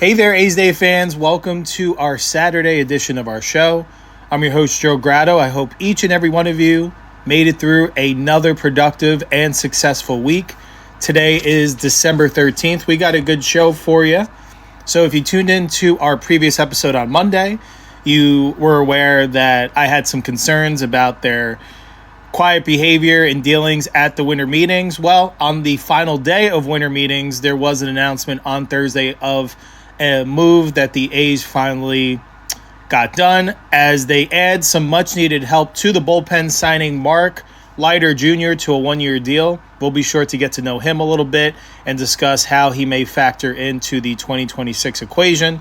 Hey there, A's Day fans. Welcome to our Saturday edition of our show. I'm your host, Joe Grotto. I hope each and every one of you made it through another productive and successful week. Today is December 13th. We got a good show for you. So if you tuned into our previous episode on Monday, you were aware that I had some concerns about their quiet behavior and dealings at the winter meetings. Well, on the final day of winter meetings, there was an announcement on Thursday of a move that the A's finally got done as they add some much-needed help to the bullpen, signing Mark Leiter Jr. to a one-year deal. We'll be sure to get to know him a little bit and discuss how he may factor into the 2026 equation.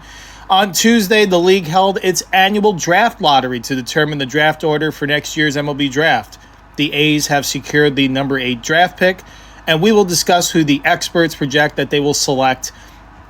On Tuesday, the league held its annual draft lottery to determine the draft order for next year's MLB draft. The A's have secured the number 8 draft pick, and we will discuss who the experts project that they will select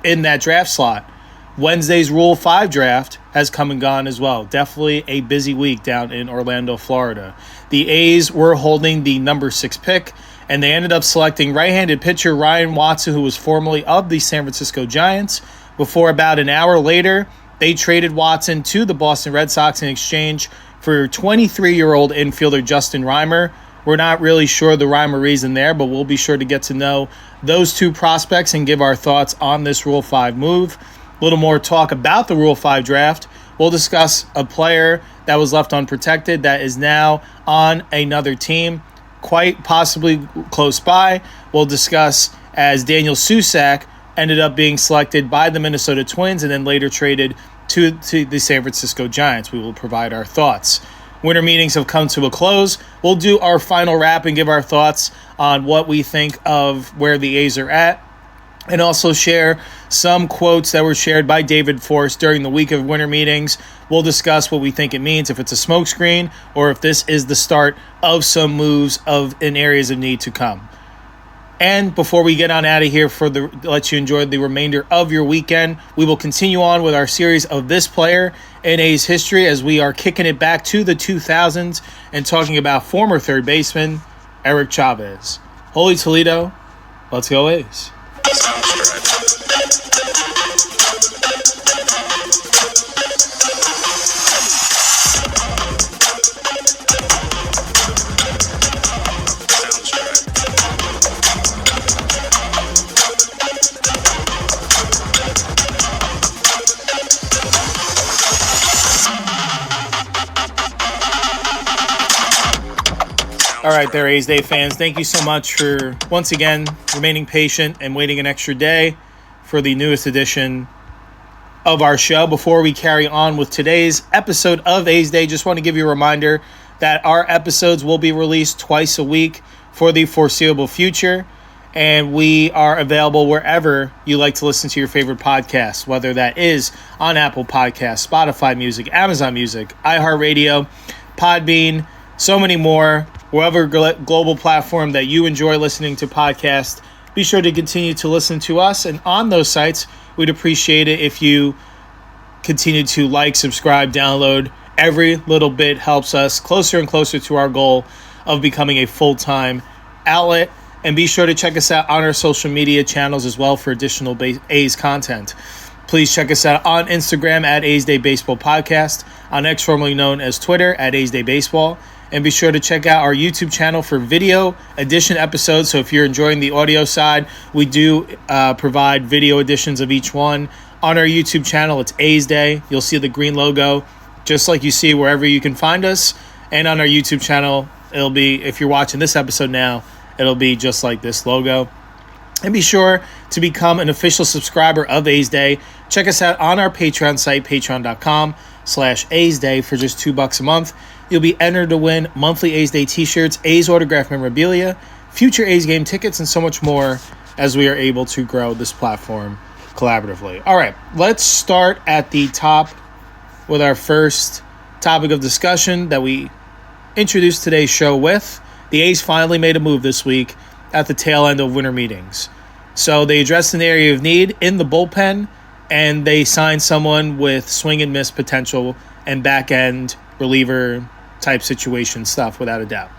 in that draft slot. Wednesday's Rule 5 draft has come and gone as well. Definitely a busy week down in Orlando, Florida. The A's were holding the number 6 pick, and they ended up selecting right-handed pitcher Ryan Watson, who was formerly of the San Francisco Giants. Before about an hour later, they traded Watson to the Boston Red Sox in exchange for 23-year-old infielder Justin Reimer. We're not really sure the rhyme or reason there, but we'll be sure to get to know those two prospects and give our thoughts on this Rule 5 move. A little more talk about the Rule 5 draft. We'll discuss a player that was left unprotected that is now on another team, quite possibly close by. We'll discuss as Daniel Susac ended up being selected by the Minnesota Twins and then later traded to the San Francisco Giants. We will provide our thoughts. Winter meetings have come to a close. We'll do our final wrap and give our thoughts on what we think of where the A's are at, and also share some quotes that were shared by David Force during the week of winter meetings. We'll discuss what we think it means, if it's a smokescreen or if this is the start of some moves in areas of need to come. And before we get on out of here let you enjoy the remainder of your weekend, we will continue on with our series of this player in A's history as we are kicking it back to the 2000s and talking about former third baseman Eric Chavez. Holy Toledo, let's go A's. All right there, A's Day fans. Thank you so much for, once again, remaining patient and waiting an extra day for the newest edition of our show. Before we carry on with today's episode of A's Day, just want to give you a reminder that our episodes will be released twice a week for the foreseeable future, and we are available wherever you like to listen to your favorite podcasts, whether that is on Apple Podcasts, Spotify Music, Amazon Music, iHeartRadio, Podbean, so many more. Whatever global platform that you enjoy listening to podcasts, be sure to continue to listen to us. And on those sites, we'd appreciate it if you continue to like, subscribe, download. Every little bit helps us closer and closer to our goal of becoming a full-time outlet. And be sure to check us out on our social media channels as well for additional A's content. Please check us out on Instagram at A's Day Baseball Podcast, on X, formerly known as Twitter, at A's Day Baseball. And be sure to check out our YouTube channel for video edition episodes. So if you're enjoying the audio side, we do provide video editions of each one. On our YouTube channel, it's A's Day. You'll see the green logo, just like you see wherever you can find us. And on our YouTube channel, it'll be, if you're watching this episode now, it'll be just like this logo. And be sure to become an official subscriber of A's Day. Check us out on our Patreon site, patreon.com/A's Day for just $2 a month. You'll be entered to win monthly A's Day t-shirts, A's autographed memorabilia, future A's game tickets, and so much more as we are able to grow this platform collaboratively. All right, let's start at the top with our first topic of discussion that we introduced today's show with. The A's finally made a move this week at the tail end of winter meetings. So they addressed an area of need in the bullpen, and they signed someone with swing and miss potential and back-end reliever type situation stuff, without a doubt.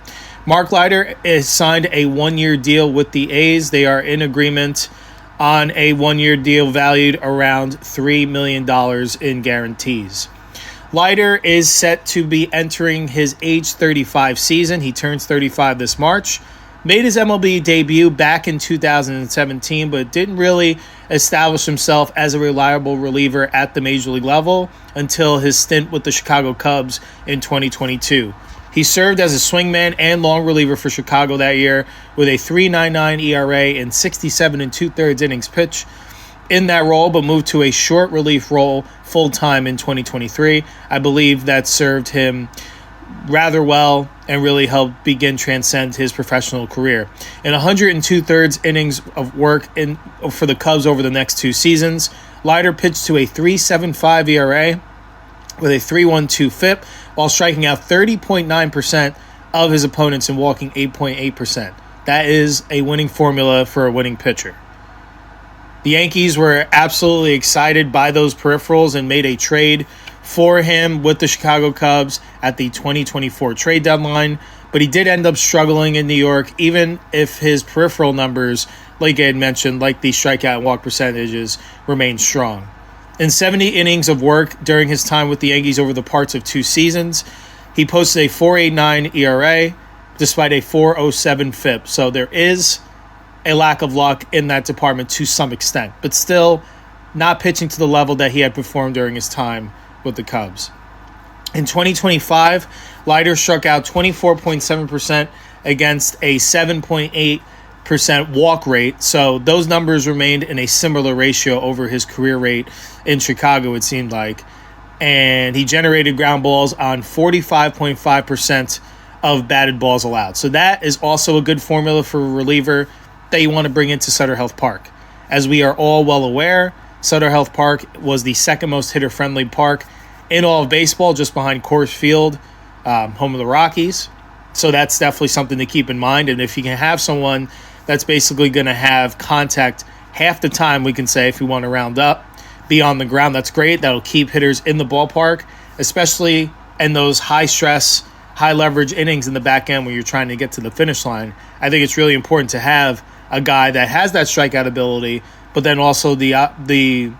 Mark Leiter has signed a one-year deal with the A's. They are in agreement on a one-year deal valued around $3 million in guarantees. Leiter is set to be entering his age 35 season. He turns 35 this March. Made his MLB debut back in 2017, but didn't really establish himself as a reliable reliever at the major league level until his stint with the Chicago Cubs in 2022. He served as a swingman and long reliever for Chicago that year with a 3.99 ERA and 67 2/3 innings pitched in that role, but moved to a short relief role full-time in 2023. I believe that served him rather well and really helped transcend his professional career. In 102 innings of work for the Cubs over the next 2 seasons, Leiter pitched to a 3.75 ERA with a 3.12 FIP while striking out 30.9% of his opponents and walking 8.8%. That is a winning formula for a winning pitcher. The Yankees were absolutely excited by those peripherals and made a trade for him with the Chicago Cubs at the 2024 trade deadline, but he did end up struggling in New York, even if his peripheral numbers, like I had mentioned, like the strikeout and walk percentages, remained strong. In 70 innings of work during his time with the Yankees over the parts of 2 seasons, he posted a 4.89 ERA despite a 4.07 FIP, so there is a lack of luck in that department to some extent, but still not pitching to the level that he had performed during his time with the Cubs. In 2025, Leiter struck out 24.7% against a 7.8% walk rate, so those numbers remained in a similar ratio over his career rate in Chicago, it seemed like, and he generated ground balls on 45.5% of batted balls allowed. So that is also a good formula for a reliever that you want to bring into Sutter Health Park. As we are all well aware, Sutter Health Park was the second most hitter-friendly park in all of baseball, just behind Coors Field, home of the Rockies. So that's definitely something to keep in mind. And if you can have someone that's basically going to have contact half the time, we can say, if you want to round up, be on the ground, that's great. That'll keep hitters in the ballpark, especially in those high-stress, high-leverage innings in the back end when you're trying to get to the finish line. I think it's really important to have a guy that has that strikeout ability, but then also the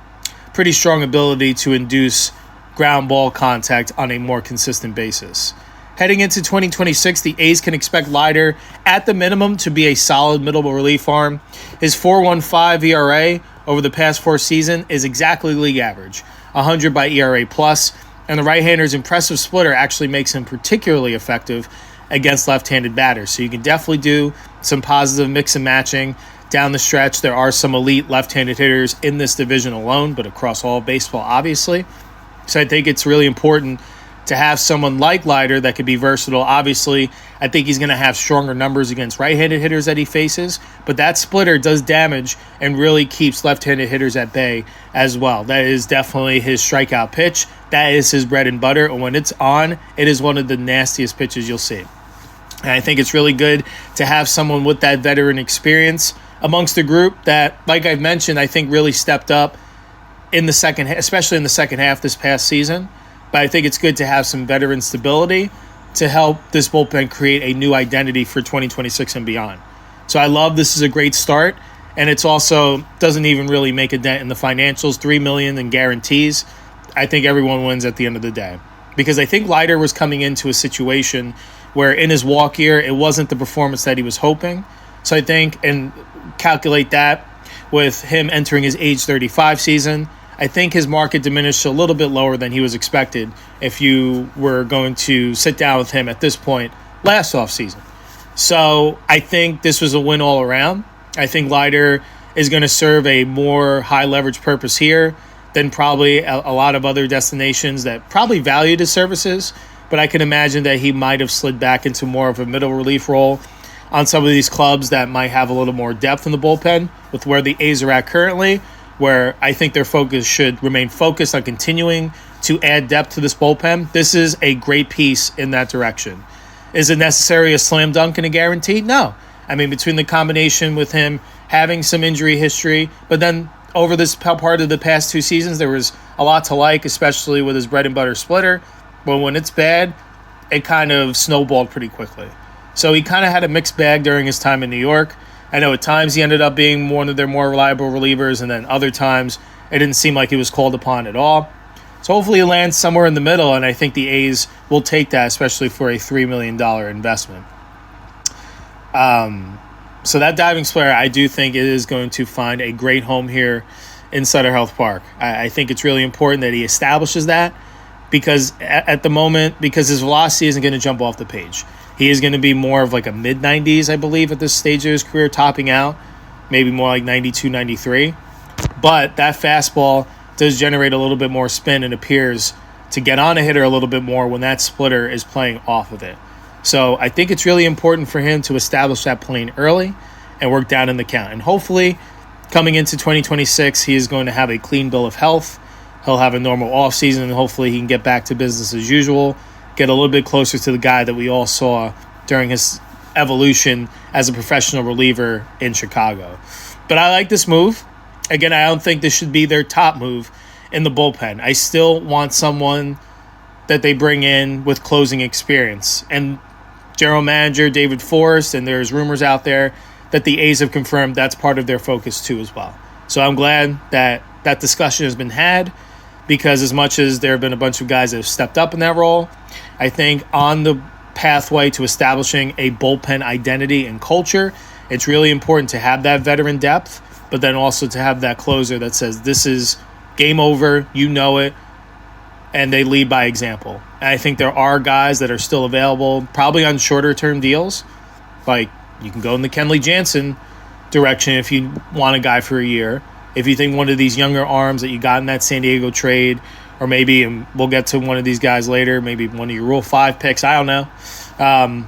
pretty strong ability to induce ground ball contact on a more consistent basis. Heading into 2026, the A's can expect Leiter at the minimum to be a solid middle relief arm. His 4.15 ERA over the past 4 seasons is exactly league average, 100 by ERA plus, and the right-hander's impressive splitter actually makes him particularly effective against left-handed batters. So you can definitely do some positive mix and matching down the stretch. There are some elite left-handed hitters in this division alone, but across all of baseball, obviously. So I think it's really important to have someone like Leiter that could be versatile. Obviously, I think he's going to have stronger numbers against right-handed hitters that he faces, but that splitter does damage and really keeps left-handed hitters at bay as well. That is definitely his strikeout pitch. That is his bread and butter, and when it's on, it is one of the nastiest pitches you'll see. And I think it's really good to have someone with that veteran experience amongst the group that, like I've mentioned, I think really stepped up in the second, especially in the second half this past season. But I think it's good to have some veteran stability to help this bullpen create a new identity for 2026 and beyond. So I love this is a great start, and it's also doesn't even really make a dent in the financials. $3 million in guarantees. I think everyone wins at the end of the day, because I think Leiter was coming into a situation where in his walk year it wasn't the performance that he was hoping. So I think, and calculate that with him entering his age 35 season, I think his market diminished a little bit lower than he was expected if you were going to sit down with him at this point last offseason. So I think this was a win all around. I think Leiter is going to serve a more high-leverage purpose here than probably a lot of other destinations that probably valued his services, but I can imagine that he might have slid back into more of a middle relief role on some of these clubs that might have a little more depth in the bullpen with where the A's are at currently, where I think their focus should remain focused on continuing to add depth to this bullpen. This is a great piece in that direction. Is it necessarily a slam dunk and a guarantee? No. I mean, between the combination with him having some injury history, but then over this part of the past 2 seasons, there was a lot to like, especially with his bread and butter splitter. But when it's bad, it kind of snowballed pretty quickly. So he kind of had a mixed bag during his time in New York. I know at times he ended up being one of their more reliable relievers, and then other times it didn't seem like he was called upon at all. So hopefully he lands somewhere in the middle, and I think the A's will take that, especially for a $3 million investment. So that diving splitter, I do think it is going to find a great home here in Sutter Health Park. I think it's really important that he establishes that, because at the moment, because his velocity isn't going to jump off the page. He is going to be more of like a mid-90s, I believe, at this stage of his career, topping out, maybe more like 92, 93. But that fastball does generate a little bit more spin and appears to get on a hitter a little bit more when that splitter is playing off of it. So I think it's really important for him to establish that plane early and work down in the count. And hopefully, coming into 2026, he is going to have a clean bill of health. He'll have a normal offseason, and hopefully he can get back to business as usual, get a little bit closer to the guy that we all saw during his evolution as a professional reliever in Chicago. But I like this move. Again, I don't think this should be their top move in the bullpen. I still want someone that they bring in with closing experience. And general manager David Forrest, and there's rumors out there that the A's have confirmed that's part of their focus too as well. So I'm glad that that discussion has been had, because as much as there have been a bunch of guys that have stepped up in that role, I think on the pathway to establishing a bullpen identity and culture, it's really important to have that veteran depth, but then also to have that closer that says, this is game over, you know it, and they lead by example. And I think there are guys that are still available, probably on shorter-term deals. Like, you can go in the Kenley Jansen direction if you want a guy for a year. If you think one of these younger arms that you got in that San Diego trade, or maybe, and we'll get to one of these guys later, maybe one of your Rule 5 picks, I don't know.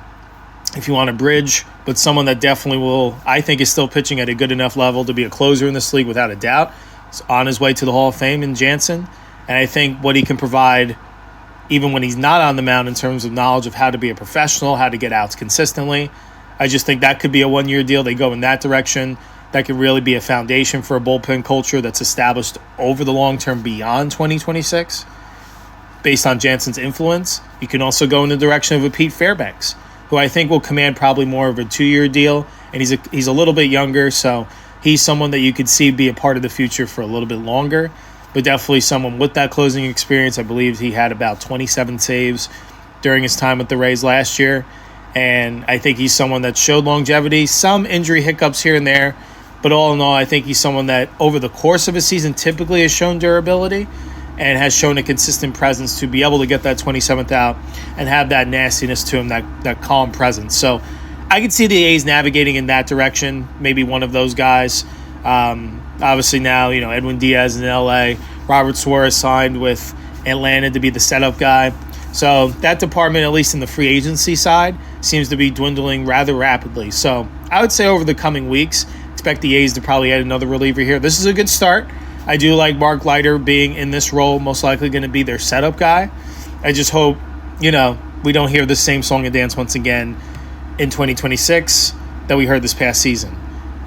If you want a bridge, but someone that definitely will, I think, is still pitching at a good enough level to be a closer in this league without a doubt. He's on his way to the Hall of Fame in Jansen. And I think what he can provide, even when he's not on the mound, in terms of knowledge of how to be a professional, how to get outs consistently, I just think that could be a one-year deal. They go in that direction. That could really be a foundation for a bullpen culture that's established over the long term beyond 2026 based on Jansen's influence. You can also go in the direction of a Pete Fairbanks, who I think will command probably more of a 2-year deal, and he's a little bit younger, so he's someone that you could see be a part of the future for a little bit longer, but definitely someone with that closing experience. I believe he had about 27 saves during his time with the Rays last year, and I think he's someone that showed longevity, some injury hiccups here and there, but all in all, I think he's someone that over the course of a season typically has shown durability and has shown a consistent presence to be able to get that 27th out and have that nastiness to him, that calm presence. So I could see the A's navigating in that direction, maybe one of those guys. Obviously now, Edwin Diaz in L.A., Robert Suarez signed with Atlanta to be the setup guy. So that department, at least in the free agency side, seems to be dwindling rather rapidly. So I would say over the coming weeks, expect the A's to probably add another reliever here. This is a good start. I do like Mark Leiter being in this role, most likely going to be their setup guy. I just hope, we don't hear the same song and dance once again in 2026 that we heard this past season.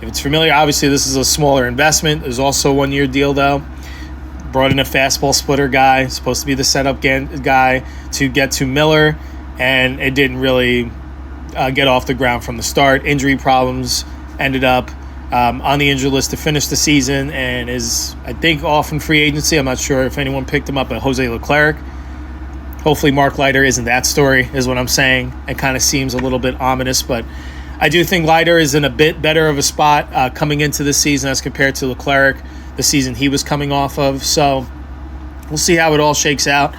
If it's familiar, obviously this is a smaller investment. There's also a 1-year deal, though. Brought in a fastball splitter guy, supposed to be the setup guy to get to Miller, and it didn't really get off the ground from the start. Injury problems, ended up on the injured list to finish the season, and is, I think, off in free agency. I'm not sure if anyone picked him up at Jose Leclerc. Hopefully Mark Leiter isn't that story, is what I'm saying. It kind of seems a little bit ominous, but I do think Leiter is in a bit better of a spot coming into this season as compared to Leclerc, the season he was coming off of. So we'll see how it all shakes out.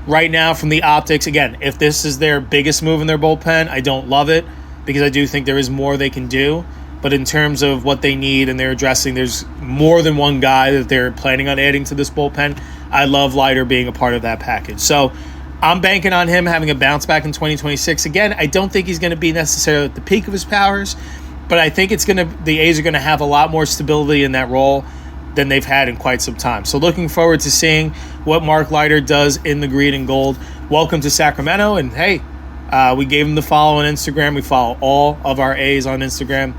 Right now, from the optics, again, if this is their biggest move in their bullpen, I don't love it, because I do think there is more they can do. But in terms of what they need and they're addressing, there's more than one guy that they're planning on adding to this bullpen. I love Leiter being a part of that package. So I'm banking on him having a bounce back in 2026. Again, I don't think he's going to be necessarily at the peak of his powers, but I think the A's are going to have a lot more stability in that role than they've had in quite some time. So looking forward to seeing what Mark Leiter does in the green and gold. Welcome to Sacramento, and hey, we gave him the follow on Instagram. We follow all of our A's on Instagram.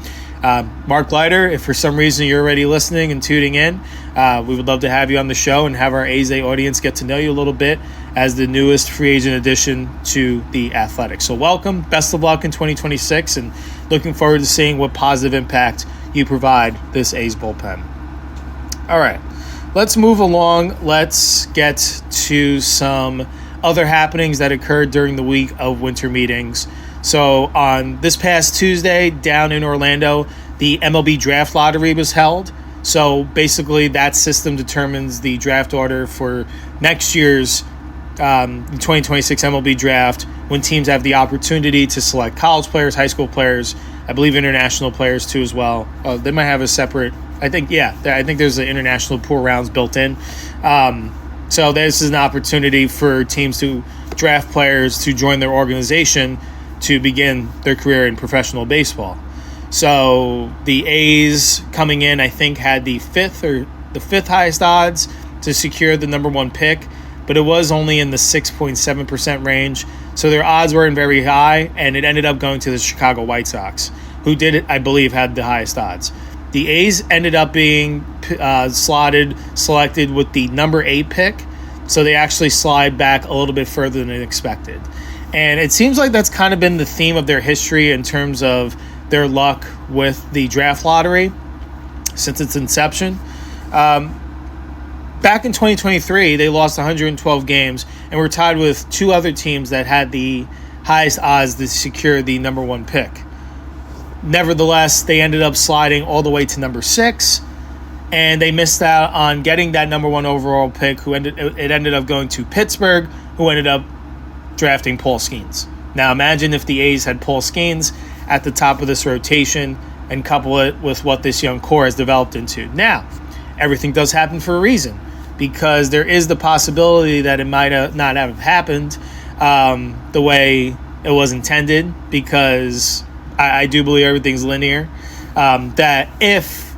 Mark Leiter, if for some reason you're already listening and tuning in, We would love to have you on the show and have our A's audience get to know you a little bit as the newest free agent addition to the Athletics. So welcome, best of luck in 2026, and looking forward to seeing what positive impact you provide this A's bullpen. All right, let's move along. Let's get to some other happenings that occurred during the week of winter meetings. So on this past Tuesday down in Orlando, the MLB draft lottery was held. So basically that system determines the draft order for next year's 2026 MLB draft, when teams have the opportunity to select college players, high school players, I believe international players too as well. They might have a separate, I think there's an international pool rounds built in. So this is an opportunity for teams to draft players to join their organization to begin their career in professional baseball. So the A's coming in, I think, had the fifth highest odds to secure the number one pick, but it was only in the 6.7% range. So their odds weren't very high, and it ended up going to the Chicago White Sox, who did, I believe, had the highest odds. The A's ended up being selected with the number 8 pick, so they actually slide back a little bit further than expected. And it seems like that's kind of been the theme of their history in terms of their luck with the draft lottery since its inception. Back in 2023, they lost 112 games and were tied with two other teams that had the highest odds to secure the number one pick. Nevertheless, they ended up sliding all the way to number 6, and they missed out on getting that number 1 overall pick. It ended up going to Pittsburgh, who ended up drafting Paul Skeens. Now imagine if the A's had Paul Skeens at the top of this rotation and couple it with what this young core has developed into. Now, everything does happen for a reason, because there is the possibility that it might not have happened the way it was intended, because I do believe everything's linear. That if,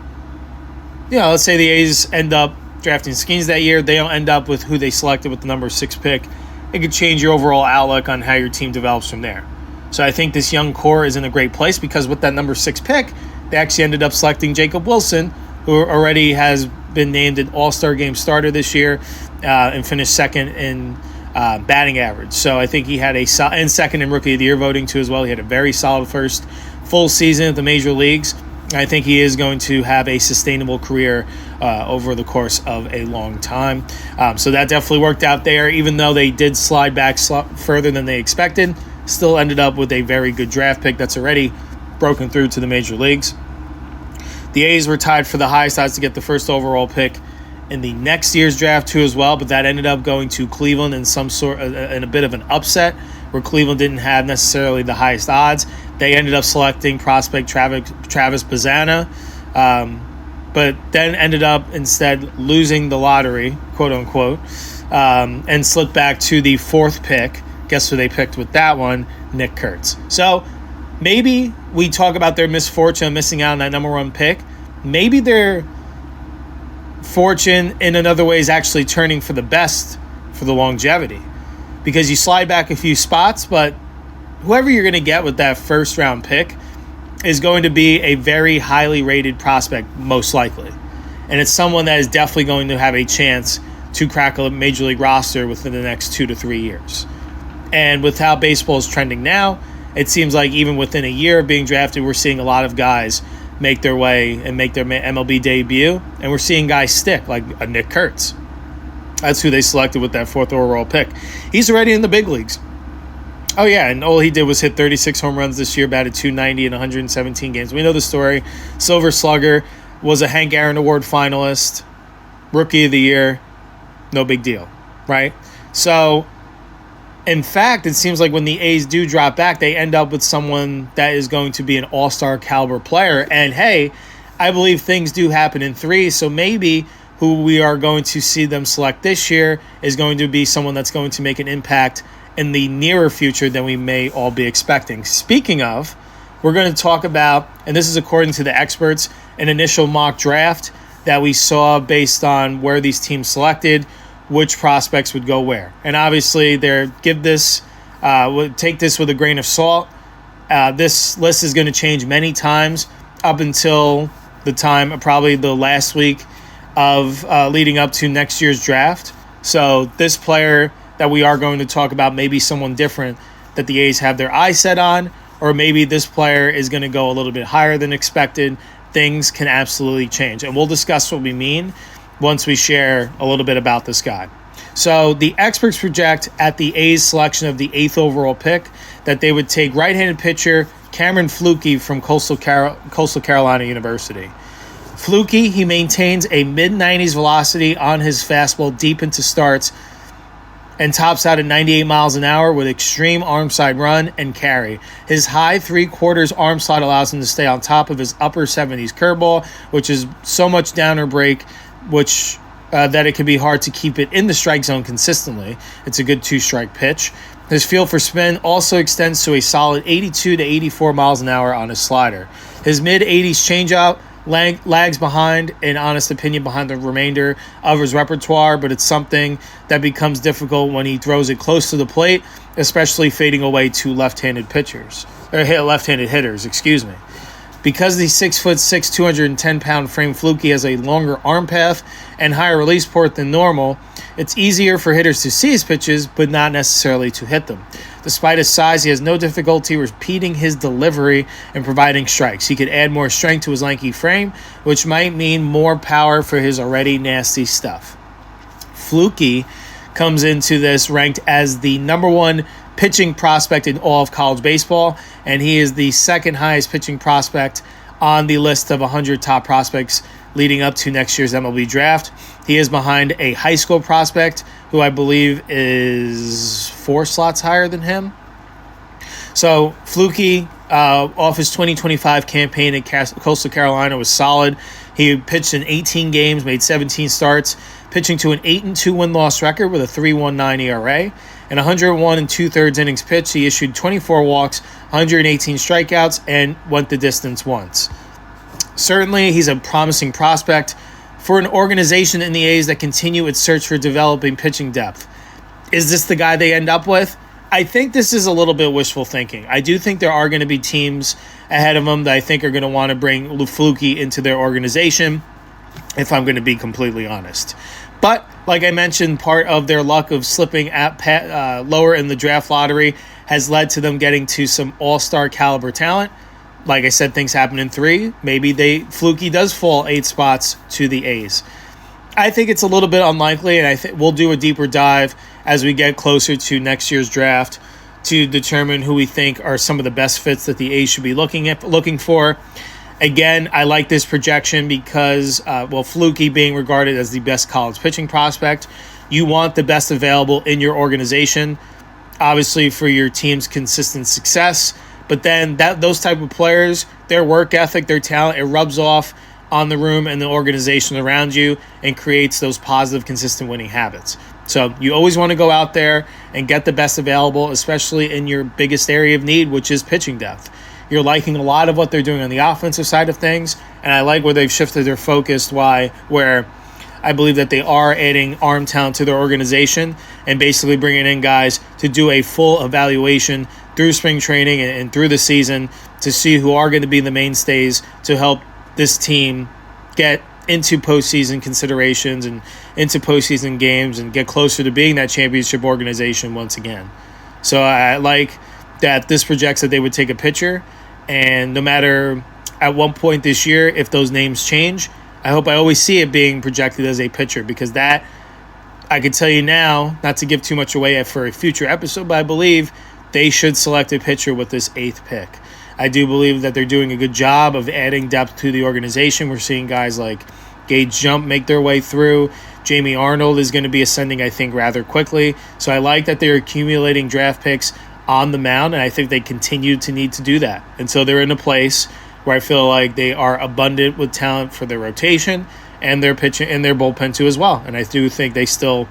let's say the A's end up drafting Skeens that year, they don't end up with who they selected with the number 6 pick, it could change your overall outlook on how your team develops from there. So I think this young core is in a great place, because with that number 6 pick, they actually ended up selecting Jacob Wilson, who already has been named an All-Star game starter this year and finished second in batting average. So I think he had and second in Rookie of the Year voting too as well. He had a very solid first full season at the major leagues. I think he is going to have a sustainable career over the course of a long time. So that definitely worked out there, even though they did slide back further than they expected. Still ended up with a very good draft pick that's already broken through to the major leagues. The A's were tied for the highest odds to get the first overall pick in the next year's draft too as well, but that ended up going to Cleveland in a bit of an upset, where Cleveland didn't have necessarily the highest odds. They ended up selecting prospect Travis Bazzana, but then ended up instead losing the lottery, quote unquote, and slipped back to the 4th pick. Guess who they picked with that one? Nick Kurtz. So maybe we talk about their misfortune of missing out on that number 1 pick. Maybe their fortune in another way is actually turning for the best for the longevity, because you slide back a few spots, but whoever you're going to get with that first round pick is going to be a very highly rated prospect, most likely. And it's someone that is definitely going to have a chance to crack a major league roster within the next 2 to 3 years. And with how baseball is trending now, it seems like even within a year of being drafted, we're seeing a lot of guys make their way and make their MLB debut. And we're seeing guys stick, like a Nick Kurtz. That's who they selected with that 4th overall pick. He's already in the big leagues. Oh, yeah, and all he did was hit 36 home runs this year, batted .290 in 117 games. We know the story. Silver Slugger, was a Hank Aaron Award finalist, Rookie of the Year, no big deal, right? So, in fact, it seems like when the A's do drop back, they end up with someone that is going to be an all-star caliber player. And, hey, I believe things do happen in 3, so maybe who we are going to see them select this year is going to be someone that's going to make an impact in the nearer future than we may all be expecting. Speaking of, we're going to talk about, and this is according to the experts, an initial mock draft that we saw based on where these teams selected, which prospects would go where. And obviously, take this with a grain of salt. This list is going to change many times up until the time, probably the last week of leading up to next year's draft. So this player that we are going to talk about may be someone different that the A's have their eyes set on, or maybe this player is going to go a little bit higher than expected. Things can absolutely change, and we'll discuss what we mean once we share a little bit about this guy. So the experts project at the A's selection of the 8th overall pick that they would take right-handed pitcher Cameron Fluke from Coastal Carolina University. Fluke, he maintains a mid-90s velocity on his fastball deep into starts and tops out at 98 miles an hour with extreme arm side run and carry. His high 3/4 arm slot allows him to stay on top of his upper 70s curveball, which is so much downer break, that it can be hard to keep it in the strike zone consistently. It's a good 2-strike pitch. His feel for spin also extends to a solid 82 to 84 miles an hour on his slider. His mid-80s changeup lags behind, in honest opinion, behind the remainder of his repertoire, but it's something that becomes difficult when he throws it close to the plate, especially fading away to left-handed hitters. Because the 6'6", 210-pound frame Fluke has a longer arm path and higher release port than normal, it's easier for hitters to see his pitches, but not necessarily to hit them. Despite his size, he has no difficulty repeating his delivery and providing strikes. He could add more strength to his lanky frame, which might mean more power for his already nasty stuff. Fluke comes into this ranked as the number 1 pitching prospect in all of college baseball, and he is the second highest pitching prospect on the list of 100 top prospects leading up to next year's MLB draft. He is behind a high school prospect who I believe is 4 slots higher than him. So Fluke, off his 2025 campaign at Coastal Carolina, was solid. He pitched in 18 games, made 17 starts, pitching to an 8-2 win-loss record with a 3.19 ERA. In 101 2/3 innings pitched, he issued 24 walks, 118 strikeouts, and went the distance once. Certainly, he's a promising prospect for an organization in the A's that continue its search for developing pitching depth. Is this the guy they end up with? I think this is a little bit wishful thinking. I do think there are going to be teams ahead of him that I think are going to want to bring Fluke into their organization, if I'm going to be completely honest. But, like I mentioned, part of their luck of slipping lower in the draft lottery has led to them getting to some all-star caliber talent. Like I said, things happen in 3. Maybe Fluke does fall 8 spots to the A's. I think it's a little bit unlikely, and I think we'll do a deeper dive as we get closer to next year's draft to determine who we think are some of the best fits that the A's should be looking for. Again, I like this projection because, Fluke being regarded as the best college pitching prospect, you want the best available in your organization, obviously for your team's consistent success. But then those type of players, their work ethic, their talent, it rubs off on the room and the organization around you and creates those positive, consistent winning habits. So you always want to go out there and get the best available, especially in your biggest area of need, which is pitching depth. You're liking a lot of what they're doing on the offensive side of things, and I like where they've shifted their focus, where I believe that they are adding arm talent to their organization and basically bringing in guys to do a full evaluation through spring training and through the season to see who are going to be the mainstays to help this team get into postseason considerations and into postseason games and get closer to being that championship organization once again. So I like that this projects that they would take a pitcher, and no matter at one point this year if those names change, I hope I always see it being projected as a pitcher, because that, I can tell you now, not to give too much away for a future episode, but I believe they should select a pitcher with this 8th pick. I do believe that they're doing a good job of adding depth to the organization. We're seeing guys like Gage Jump make their way through. Jamie Arnold is going to be ascending, I think, rather quickly. So I like that they're accumulating draft picks on the mound, and I think they continue to need to do that until they're in a place where I feel like they are abundant with talent for their rotation and their pitching and their bullpen too as well. And I do think they still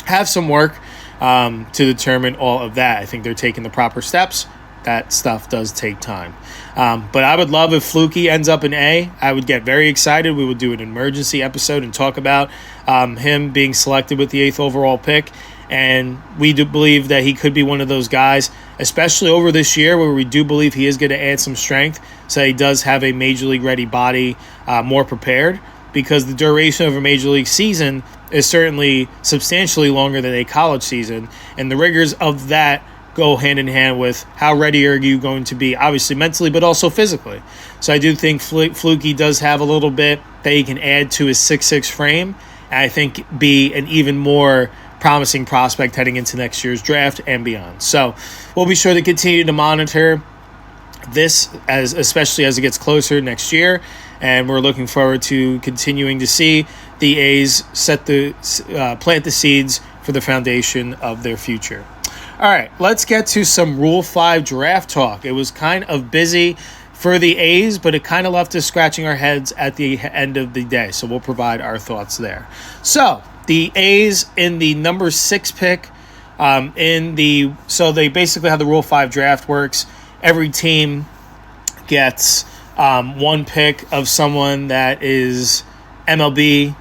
have some work to determine all of that. I think they're taking the proper steps. That stuff does take time. But I would love if Fluke ends up in A. I would get very excited. We would do an emergency episode and talk about him being selected with the 8th overall pick. And we do believe that he could be one of those guys, especially over this year, where we do believe he is going to add some strength. So he does have a major league ready body, more prepared. because the duration of a major league season is certainly substantially longer than a college season, and the rigors of that go hand in hand with how ready are you going to be, obviously mentally, but also physically. So I do think Fluky does have a little bit that he can add to his 6'6" frame, and I think be an even more promising prospect heading into next year's draft and beyond. So we'll be sure to continue to monitor this, especially as it gets closer next year, and we're looking forward to continuing to see the A's plant the seeds for the foundation of their future. All right, let's get to some Rule 5 draft talk. It was kind of busy for the A's, but it kind of left us scratching our heads at the end of the day, so we'll provide our thoughts there. So the A's in the number 6 pick, so they basically how the Rule 5 draft works. Every team gets one pick of someone that is MLB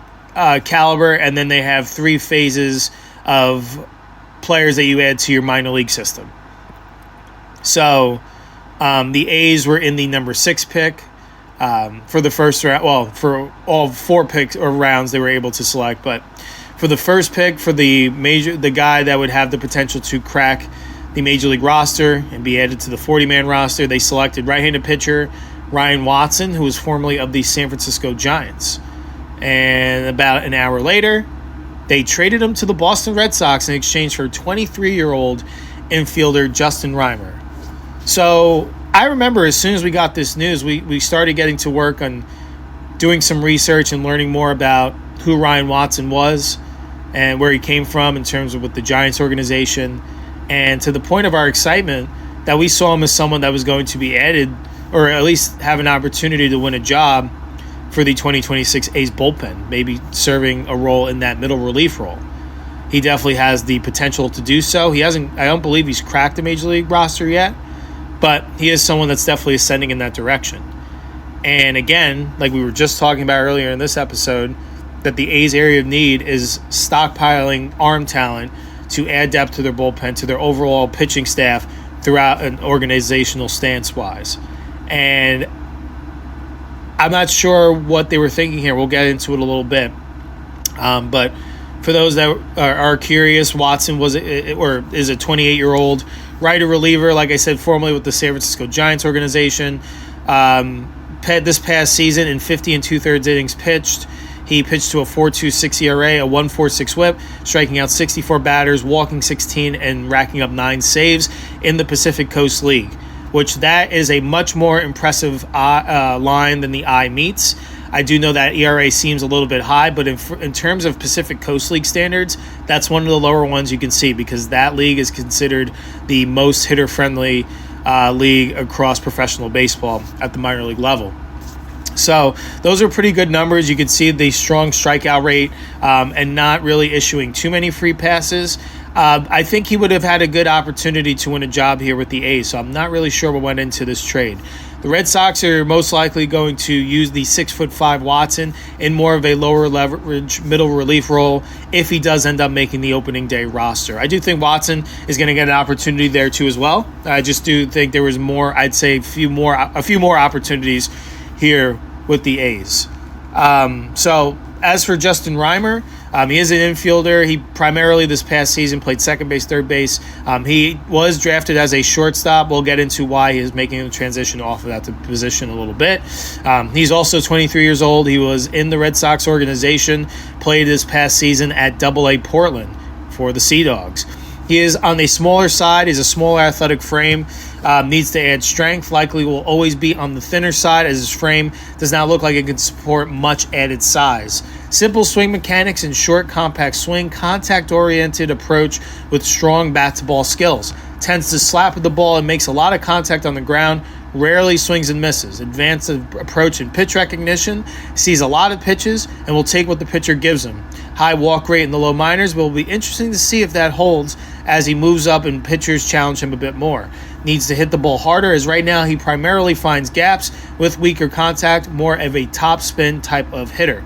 caliber, and then they have 3 phases of players that you add to your minor league system. So the A's were in the number 6 pick for the first round. Well, for all 4 picks or rounds they were able to select, but for the first pick, for the guy that would have the potential to crack the major league roster and be added to the 40-man roster, they selected right-handed pitcher Ryan Watson, who was formerly of the San Francisco Giants. And about an hour later, they traded him to the Boston Red Sox in exchange for 23-year-old infielder Justin Reimer. So I remember as soon as we got this news, we started getting to work on doing some research and learning more about who Ryan Watson was and where he came from in terms of with the Giants organization, and to the point of our excitement that we saw him as someone that was going to be added or at least have an opportunity to win a job for the 2026 A's bullpen, maybe serving a role in that middle relief role. He definitely has the potential to do so. I don't believe he's cracked the major league roster yet, but he is someone that's definitely ascending in that direction. And again, like we were just talking about earlier in this episode, that the A's area of need is stockpiling arm talent to add depth to their bullpen, to their overall pitching staff throughout an organizational stance-wise. And I'm not sure what they were thinking here. We'll get into it a little bit. But for those that are curious, Watson is a 28-year-old righty reliever, like I said, formerly with the San Francisco Giants organization. This past season, in 50 2/3 innings pitched, he pitched to a 4.26 ERA, a 1.46 WHIP, striking out 64 batters, walking 16, and racking up 9 saves in the Pacific Coast League, which that is a much more impressive line than the eye meets. I do know that ERA seems a little bit high, but in terms of Pacific Coast League standards, that's one of the lower ones you can see because that league is considered the most hitter-friendly league across professional baseball at the minor league level. So those are pretty good numbers. You can see the strong strikeout rate and not really issuing too many free passes. I think he would have had a good opportunity to win a job here with the A's, so I'm not really sure what went into this trade. The Red Sox are most likely going to use the 6'5" Watson in more of a lower leverage middle relief role if he does end up making the opening day roster. I do think Watson is going to get an opportunity there too as well. I just do think there was more, I'd say a few more opportunities here with the A's. So as for Justin Reimer, he is an infielder. He primarily this past season played second base, third base. He was drafted as a shortstop. We'll get into why he is making the transition off of that position a little bit. He's also 23 years old. He was in the Red Sox organization, played this past season at AA Portland for the Sea Dogs. He is on the smaller side. He's a smaller athletic frame. Needs to add strength. Likely will always be on the thinner side as his frame does not look like it can support much added size. Simple swing mechanics and short, compact swing, contact-oriented approach with strong bat-to-ball skills. Tends to slap at the ball and makes a lot of contact on the ground. Rarely swings and misses. Advanced approach and pitch recognition. Sees a lot of pitches and will take what the pitcher gives him. High walk rate in the low minors, but it will be interesting to see if that holds as he moves up and pitchers challenge him a bit more. Needs to hit the ball harder, as right now he primarily finds gaps with weaker contact, more of a top spin type of hitter.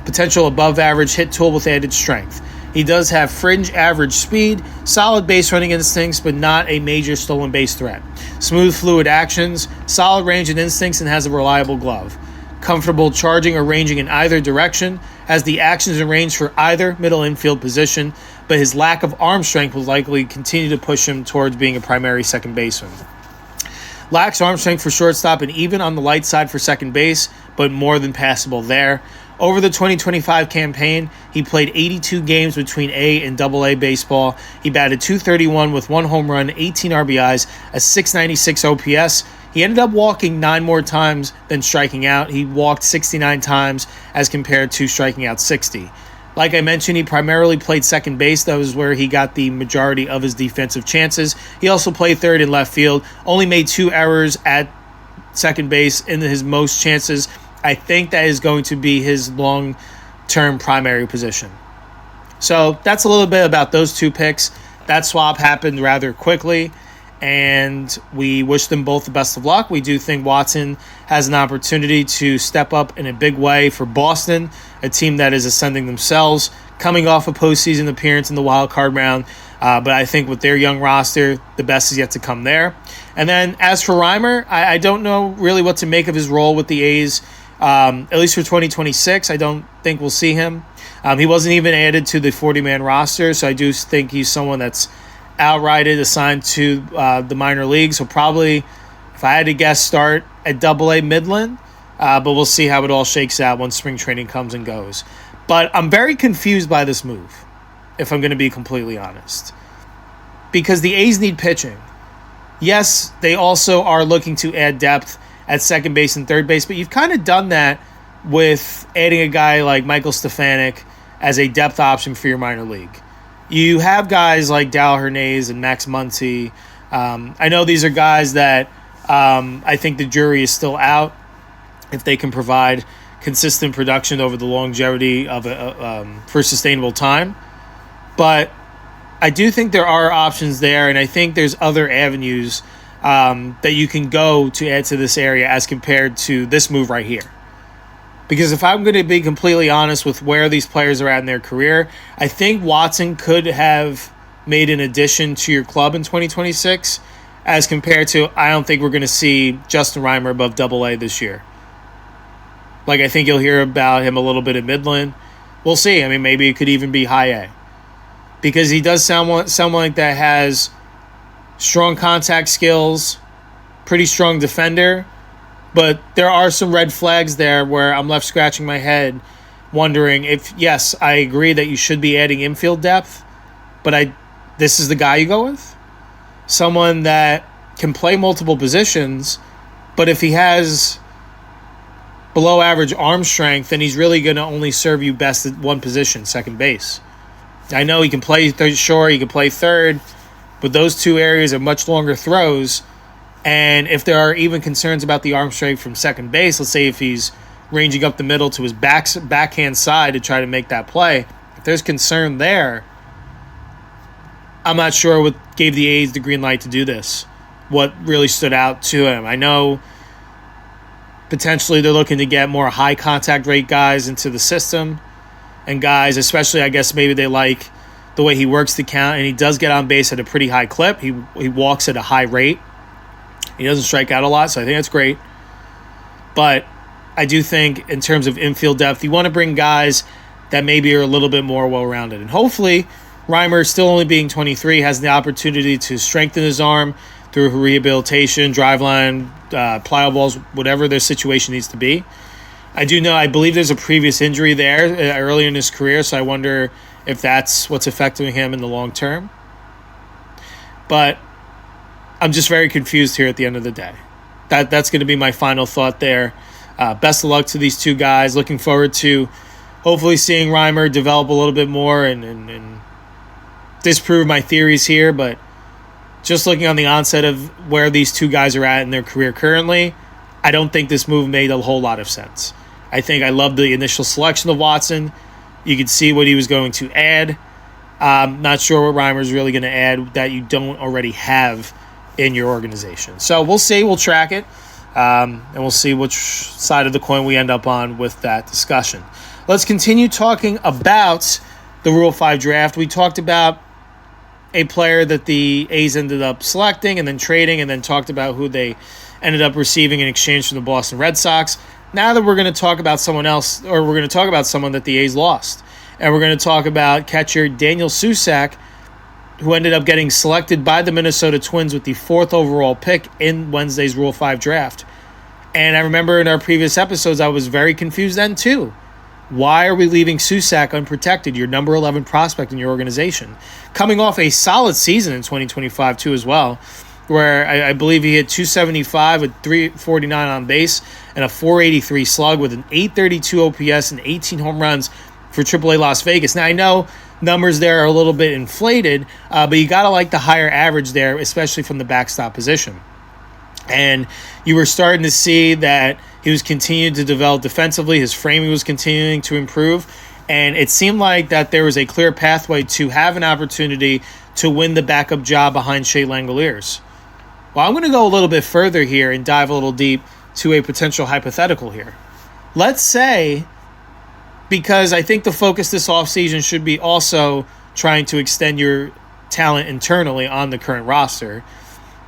Potential above average hit tool with added strength. He does have fringe average speed, solid base running instincts, but not a major stolen base threat. Smooth fluid actions, solid range and instincts, and has a reliable glove. comfortable charging or ranging in either direction, has the actions and range for either middle infield position, but his lack of arm strength will likely continue to push him towards being a primary second baseman. Lacks arm strength for shortstop and even on the light side for second base, but more than passable there. Over the 2025 campaign, he played 82 games between A and AA baseball. He batted .231 with 1 home run, 18 RBIs, a .696 OPS. He ended up walking 9 more times than striking out. He walked 69 times as compared to striking out 60. Like I mentioned, he primarily played second base. That was where he got the majority of his defensive chances. He also played third and left field, only made 2 errors at second base in his most chances. I think that is going to be his long-term primary position. So that's a little bit about those 2 picks. That swap happened rather quickly, and we wish them both the best of luck. We do think Watson has an opportunity to step up in a big way for Boston, a team that is ascending themselves, coming off a postseason appearance in the wild card round. But I think with their young roster, the best is yet to come there. And then as for Reimer, I don't know really what to make of his role with the A's. At least for 2026, I don't think we'll see him. He wasn't even added to the 40-man roster, so I do think he's someone that's outrighted, assigned to the minor leagues. He'll probably, if I had to guess, start at AA Midland, but we'll see how it all shakes out once spring training comes and goes. But I'm very confused by this move, if I'm going to be completely honest, because the A's need pitching. Yes, they also are looking to add depth at second base and third base, but you've kind of done that with adding a guy like Michael Stefanik as a depth option for your minor league. You have guys like Dal Hernandez and Max Muncy. I know these are guys that I think the jury is still out if they can provide consistent production over the longevity of for sustainable time. But I do think there are options there, and I think there's other avenues that you can go to add to this area as compared to this move right here. Because if I'm going to be completely honest with where these players are at in their career, I think Watson could have made an addition to your club in 2026 as compared to, I don't think we're going to see Justin Reimer above AA this year. Like, I think you'll hear about him a little bit at Midland. We'll see. I mean, maybe it could even be high A. Because he does sound someone like that has strong contact skills, pretty strong defender, but there are some red flags there where I'm left scratching my head wondering if, yes, I agree that you should be adding infield depth, but this is the guy you go with? Someone that can play multiple positions, but if he has below average arm strength, then he's really going to only serve you best at one position, second base. I know he can play short, he can play third, but those 2 areas are much longer throws. And if there are even concerns about the arm strength from second base, let's say if he's ranging up the middle to his backhand side to try to make that play, if there's concern there, I'm not sure what gave the A's the green light to do this, what really stood out to him. I know potentially they're looking to get more high contact rate guys into the system, and guys, especially I guess maybe they like the way he works the count, and he does get on base at a pretty high clip. He walks at a high rate. He doesn't strike out a lot, so I think that's great. But I do think in terms of infield depth, you want to bring guys that maybe are a little bit more well-rounded. And hopefully, Reimer, still only being 23, has the opportunity to strengthen his arm through rehabilitation, driveline, plyo balls, whatever their situation needs to be. I believe there's a previous injury there early in his career, so I wonder if that's what's affecting him in the long term. But I'm just very confused here at the end of the day. That's going to be my final thought there. Best of luck to these 2 guys. Looking forward to hopefully seeing Reimer develop a little bit more and disprove my theories here. But just looking on the onset of where these 2 guys are at in their career currently, I don't think this move made a whole lot of sense. I think I loved the initial selection of Watson. You could see what he was going to add. Not sure what Reimer's really going to add that you don't already have in your organization. So we'll see. We'll track it. And we'll see which side of the coin we end up on with that discussion. Let's continue talking about the Rule 5 draft. We talked about a player that the A's ended up selecting and then trading, and then talked about who they ended up receiving in exchange from the Boston Red Sox. Now that we're going to talk about someone else, or we're going to talk about someone that the A's lost, and we're going to talk about catcher Daniel Susac, who ended up getting selected by the Minnesota Twins with the 4th overall pick in Wednesday's Rule 5 draft. And I remember in our previous episodes, I was very confused then too. Why are we leaving Susac unprotected, your number 11 prospect in your organization? Coming off a solid season in 2025 too as well, where I believe he hit 275 with 349 on base and a 483 slug with an 832 OPS and 18 home runs for AAA Las Vegas. Now, I know numbers there are a little bit inflated, but you got to like the higher average there, especially from the backstop position. And you were starting to see that he was continuing to develop defensively. His framing was continuing to improve. And it seemed like that there was a clear pathway to have an opportunity to win the backup job behind Shea Langoliers. Well, I'm going to go a little bit further here and dive a little deep to a potential hypothetical here. Let's say, because I think the focus this offseason should be also trying to extend your talent internally on the current roster,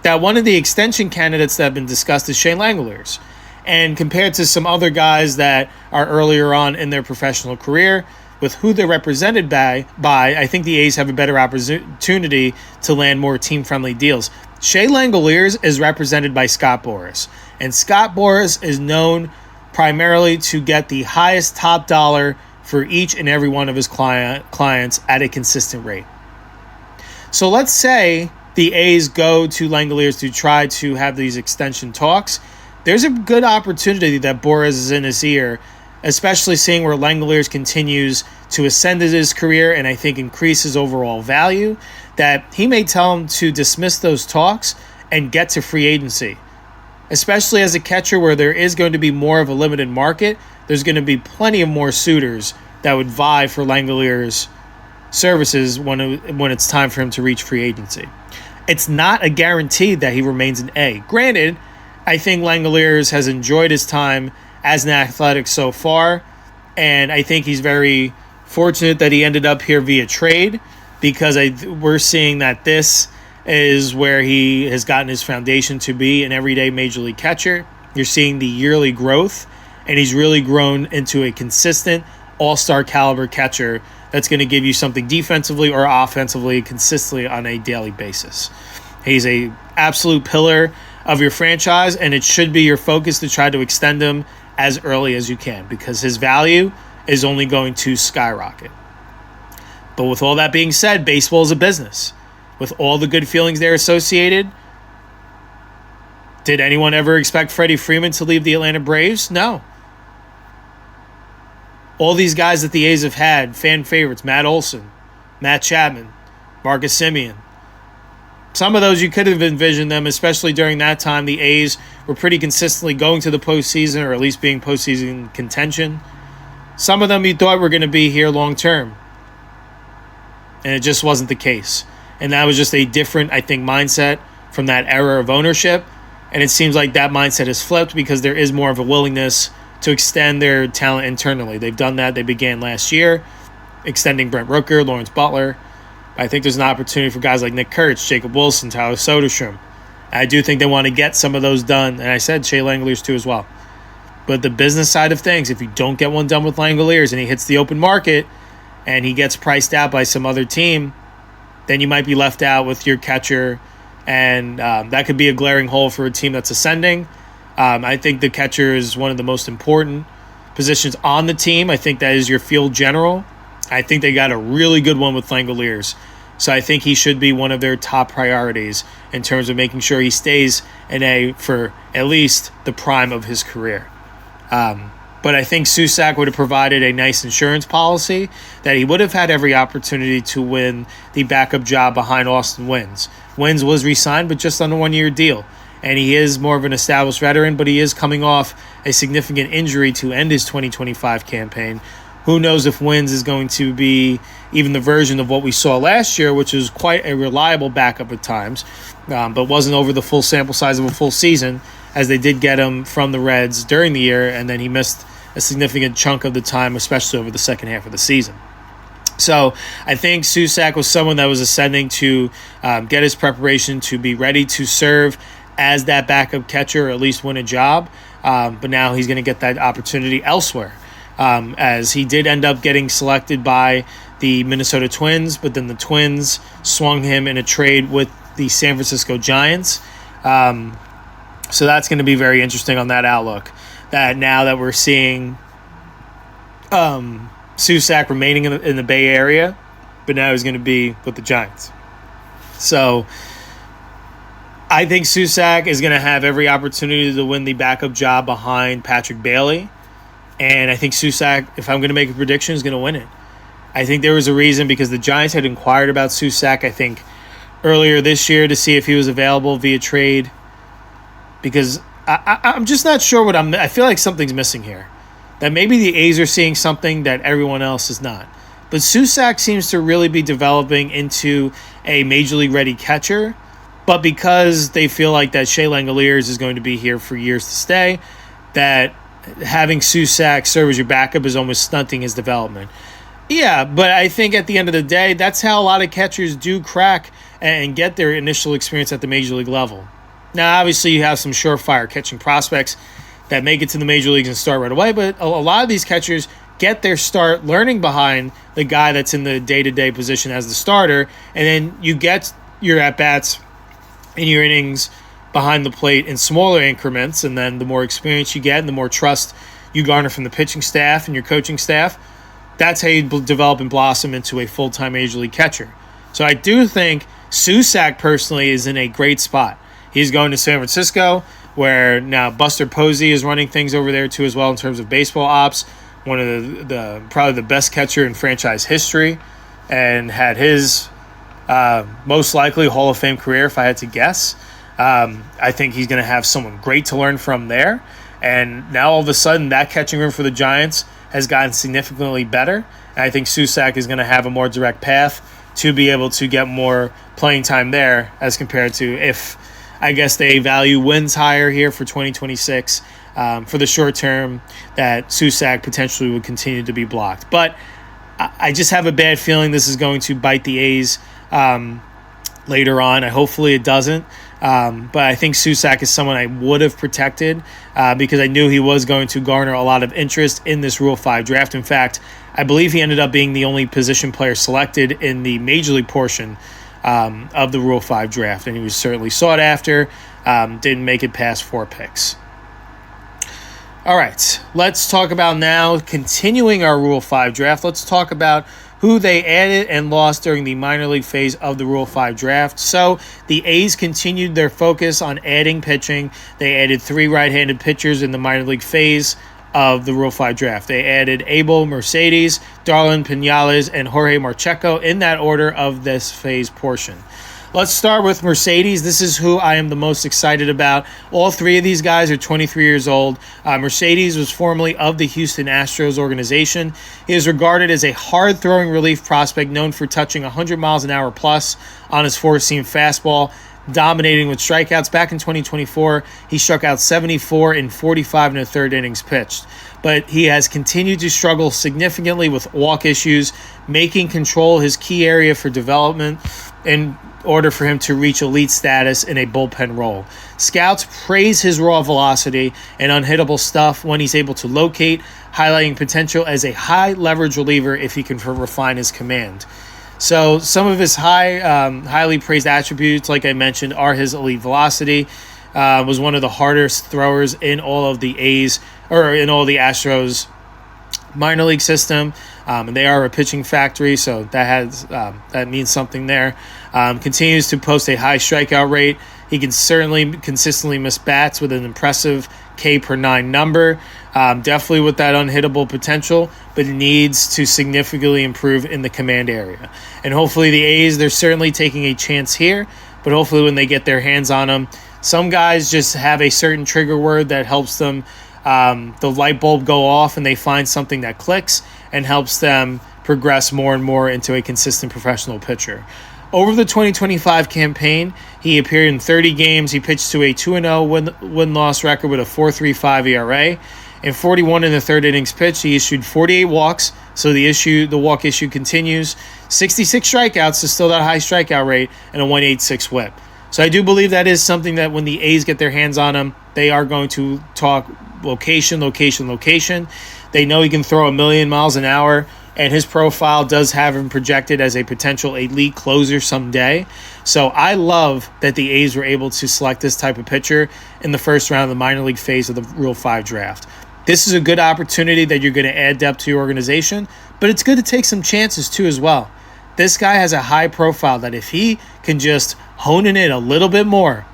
that one of the extension candidates that have been discussed is Shea Langoliers. And compared to some other guys that are earlier on in their professional career, with who they're represented by, I think the A's have a better opportunity to land more team-friendly deals. Shea Langoliers is represented by Scott Boras, and Scott Boras is known primarily to get the highest top dollar for each and every one of his clients at a consistent rate. So let's say the A's go to Langoliers to try to have these extension talks. There's a good opportunity that Boras is in his ear, especially seeing where Langoliers continues to ascend in his career and I think increase his overall value, that he may tell him to dismiss those talks and get to free agency. Especially as a catcher where there is going to be more of a limited market, there's going to be plenty of more suitors that would vie for Langoliers' services when it's time for him to reach free agency. It's not a guarantee that he remains an A. Granted, I think Langoliers has enjoyed his time as an Athletic so far, and I think he's very fortunate that he ended up here via trade, because we're seeing that this is where he has gotten his foundation to be an everyday major league catcher. You're seeing the yearly growth, and he's really grown into a consistent all-star caliber catcher that's going to give you something defensively or offensively consistently on a daily basis. He's a absolute pillar of your franchise, and it should be your focus to try to extend him as early as you can, because his value is only going to skyrocket. But with all that being said, baseball is a business. With all the good feelings there associated, did anyone ever expect Freddie Freeman to leave the Atlanta Braves? No. All these guys that the A's have had, fan favorites, Matt Olson, Matt Chapman, Marcus Semien. Some of those you could have envisioned them, especially during that time. The A's were pretty consistently going to the postseason, or at least being postseason contention. Some of them you thought were going to be here long term. And it just wasn't the case. And that was just a different, I think, mindset from that era of ownership. And it seems like that mindset has flipped, because there is more of a willingness to extend their talent internally. They've done that. They began last year, extending Brent Rooker, Lawrence Butler. I think there's an opportunity for guys like Nick Kurtz, Jacob Wilson, Tyler Soderstrom. I do think they want to get some of those done. And I said Shea Langoliers too as well. But the business side of things, if you don't get one done with Langoliers and he hits the open market and he gets priced out by some other team, then you might be left out with your catcher. And that could be a glaring hole for a team that's ascending. I think the catcher is one of the most important positions on the team. I think that is your field general. I think they got a really good one with Langoliers. So I think he should be one of their top priorities in terms of making sure he stays an A for at least the prime of his career. But I think Susac would have provided a nice insurance policy that he would have had every opportunity to win the backup job behind Austin Wynns. Wynns was re-signed, but just on a one-year deal. And he is more of an established veteran, but he is coming off a significant injury to end his 2025 campaign. Who knows if Wynns is going to be even the version of what we saw last year, which was quite a reliable backup at times, but wasn't over the full sample size of a full season, as they did get him from the Reds during the year, and then he missed a significant chunk of the time, especially over the second half of the season. So I think Susac was someone that was ascending to get his preparation to be ready to serve as that backup catcher, or at least win a job. but now he's going to get that opportunity elsewhere, as he did end up getting selected by the Minnesota Twins, but then the Twins swung him in a trade with the San Francisco Giants. So that's going to be very interesting on that outlook, that now that we're seeing Susac remaining in the Bay Area, but now he's going to be with the Giants. So I think Susac is going to have every opportunity to win the backup job behind Patrick Bailey. And I think Susac, if I'm going to make a prediction, is going to win it. I think there was a reason, because the Giants had inquired about Susac, I think, earlier this year to see if he was available via trade. Because I'm just not sure I feel like something's missing here. That maybe the A's are seeing something that everyone else is not. But Susac seems to really be developing into a major league ready catcher. But because they feel like that Shea Langoliers is going to be here for years to stay, that having Susac serve as your backup is almost stunting his development. Yeah, but I think at the end of the day, that's how a lot of catchers do crack and get their initial experience at the major league level. Now, obviously, you have some surefire catching prospects that make it to the major leagues and start right away, but a lot of these catchers get their start learning behind the guy that's in the day-to-day position as the starter, and then you get your at-bats and your innings behind the plate in smaller increments, and then the more experience you get and the more trust you garner from the pitching staff and your coaching staff, that's how you develop and blossom into a full-time major league catcher. So I do think Susac personally is in a great spot. He's going to San Francisco, where now Buster Posey is running things over there too as well in terms of baseball ops. One of the probably the best catcher in franchise history, and had his most likely Hall of Fame career, if I had to guess. I think he's going to have someone great to learn from there. And now all of a sudden that catching room for the Giants has gotten significantly better. And I think Susac is going to have a more direct path to be able to get more playing time there, as compared to if, I guess, they value wins higher here for 2026. For the short term, that Susac potentially would continue to be blocked. But I just have a bad feeling this is going to bite the A's later on. Hopefully it doesn't. But I think Susac is someone I would have protected because I knew he was going to garner a lot of interest in this Rule 5 draft. In fact, I believe he ended up being the only position player selected in the major league portion of the Rule 5 draft. And he was certainly sought after, didn't make it past 4 picks. All right, let's talk about now, continuing our Rule 5 draft, let's talk about who they added and lost during the minor league phase of the Rule 5 draft. So the A's continued their focus on adding pitching. They added 3 right-handed pitchers in the minor league phase of the Rule 5 draft. They added Abel Mercedes, Darwin Pinales, and Jorge Marcheco in that order of this phase portion. Let's start with Mercedes. This is who I am the most excited about. All 3 of these guys are 23 years old. Mercedes was formerly of the Houston Astros organization. He is regarded as a hard-throwing relief prospect known for touching 100 miles an hour plus on his four-seam fastball, dominating with strikeouts. Back in 2024, he struck out 74 in 45 and a third innings pitched. But he has continued to struggle significantly with walk issues, making control his key area for development in order for him to reach elite status in a bullpen role. Scouts praise his raw velocity and unhittable stuff when he's able to locate, highlighting potential as a high-leverage reliever if he can refine his command. So some of his highly praised attributes, like I mentioned, are his elite velocity. Was one of the hardest throwers in all of the A's, or in all the Astros minor league system. And they are a pitching factory, so that means something there. Continues to post a high strikeout rate. He can certainly consistently miss bats with an impressive K per 9 number. Definitely with that unhittable potential, but needs to significantly improve in the command area. And hopefully the A's, they're certainly taking a chance here, but hopefully when they get their hands on him, some guys just have a certain trigger word that helps them, the light bulb go off, and they find something that clicks and helps them progress more and more into a consistent professional pitcher. Over the 2025 campaign, he appeared in 30 games. He pitched to a 2-0 win-loss record with a 4.35 ERA. In 41 in the third innings pitched, he issued 48 walks, so the walk issue continues. 66 strikeouts to still that high strikeout rate, and a 1.86 whip. So I do believe that is something that when the A's get their hands on him, they are going to talk location. They know he can throw 1,000,000 miles an hour, and his profile does have him projected as a potential elite closer someday. So I love that the A's were able to select this type of pitcher in the first round of the minor league phase of the Rule 5 draft. This is a good opportunity that you're going to add depth to your organization, but it's good to take some chances too as well. This guy has a high profile that if he can just hone it in a little bit more,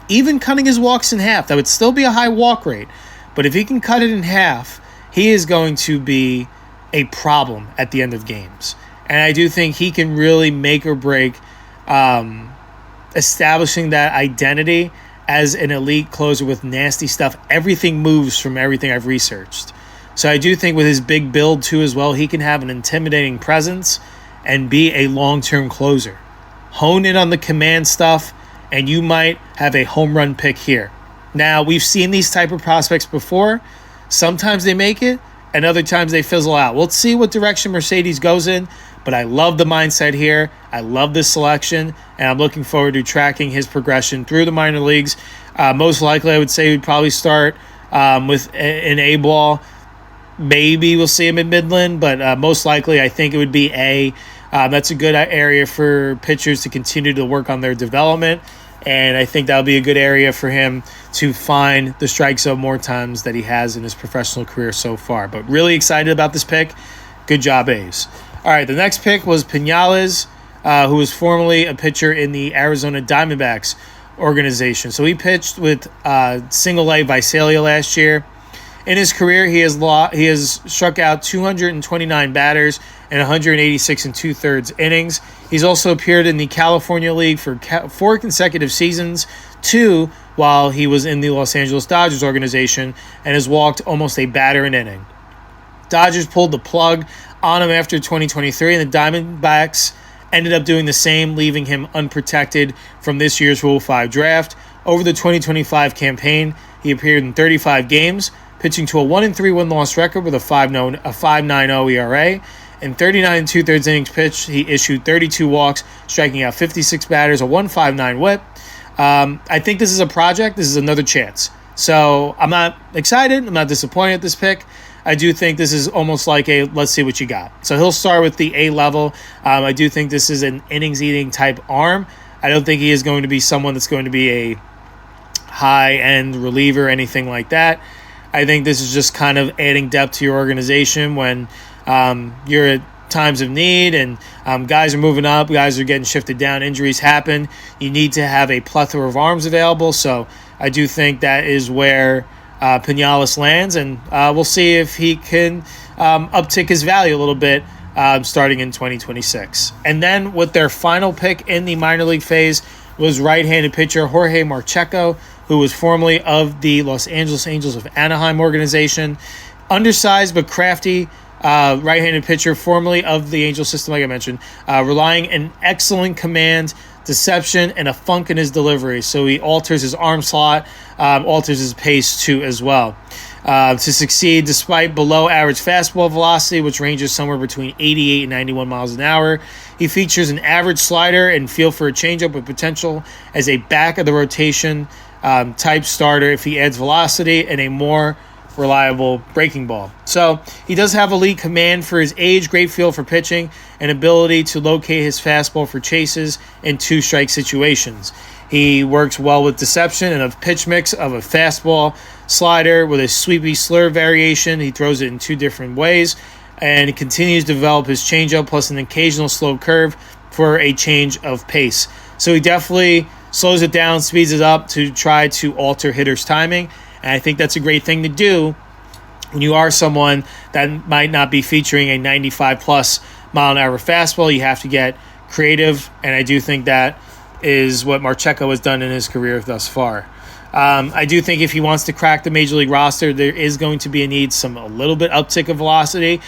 even cutting his walks in half, that would still be a high walk rate, but if he can cut it in half, he is going to be a problem at the end of games. And I do think he can really make or break establishing that identity as an elite closer with nasty stuff. Everything moves from everything I've researched. So I do think with his big build too as well, he can have an intimidating presence and be a long-term closer. Hone in on the command stuff, and you might have a home run pick here. Now, we've seen these type of prospects before. Sometimes they make it, and other times they fizzle out. We'll see what direction Mercedes goes in, but I love the mindset here. I love this selection, and I'm looking forward to tracking his progression through the minor leagues. Most likely, I would say we'd probably start with an A ball. Maybe we'll see him in Midland, but most likely I think it would be A. That's a good area for pitchers to continue to work on their development, and I think that would be a good area for him to find the strike zone more times that he has in his professional career so far. But really excited about this pick. Good job, A's. All right, the next pick was Pinales, who was formerly a pitcher in the Arizona Diamondbacks organization. So he pitched with Single-A Visalia last year. In his career, he has struck out 229 batters in 186 2/3 innings. He's also appeared in the California League for 4 consecutive seasons, 2 while he was in the Los Angeles Dodgers organization, and has walked almost a batter an inning. Dodgers pulled the plug on him after 2023, and the Diamondbacks ended up doing the same, leaving him unprotected from this year's Rule 5 draft. Over the 2025 campaign, he appeared in 35 games, pitching to a 1-3 win-loss record with a 5.90 ERA. In 39 2/3 innings pitched, he issued 32 walks, striking out 56 batters, a 1.59 whip. I think this is a project. This is another chance. So I'm not excited. I'm not disappointed at this pick. I do think this is almost like a let's see what you got. So he'll start with the A level. I do think this is an innings-eating type arm. I don't think he is going to be someone that's going to be a high-end reliever or anything like that. I think this is just kind of adding depth to your organization when you're at times of need and guys are moving up, guys are getting shifted down, injuries happen. You need to have a plethora of arms available. So I do think that is where Pinales lands, and we'll see if he can uptick his value a little bit starting in 2026. And then with their final pick in the minor league phase was right-handed pitcher Jorge Marcheco, who was formerly of the Los Angeles Angels of Anaheim organization. Undersized but crafty right-handed pitcher, formerly of the Angel system, like I mentioned, relying on excellent command, deception, and a funk in his delivery. So he alters his arm slot, alters his pace too as well. To succeed despite below-average fastball velocity, which ranges somewhere between 88 and 91 miles an hour. He features an average slider and feel for a changeup with potential as a back-of-the-rotation type starter if he adds velocity and a more reliable breaking ball. So he does have elite command for his age, great feel for pitching, and ability to locate his fastball for chases in 2-strike situations. He works well with deception and a pitch mix of a fastball slider with a sweepy slur variation. He throws it in 2 different ways, and he continues to develop his changeup plus an occasional slow curve for a change of pace. So he definitely slows it down, speeds it up to try to alter hitters' timing. And I think that's a great thing to do when you are someone that might not be featuring a 95-plus mile-an-hour fastball. You have to get creative, and I do think that is what Marcheco has done in his career thus far. I do think if he wants to crack the Major League roster, there is going to be a need a little bit uptick of velocity.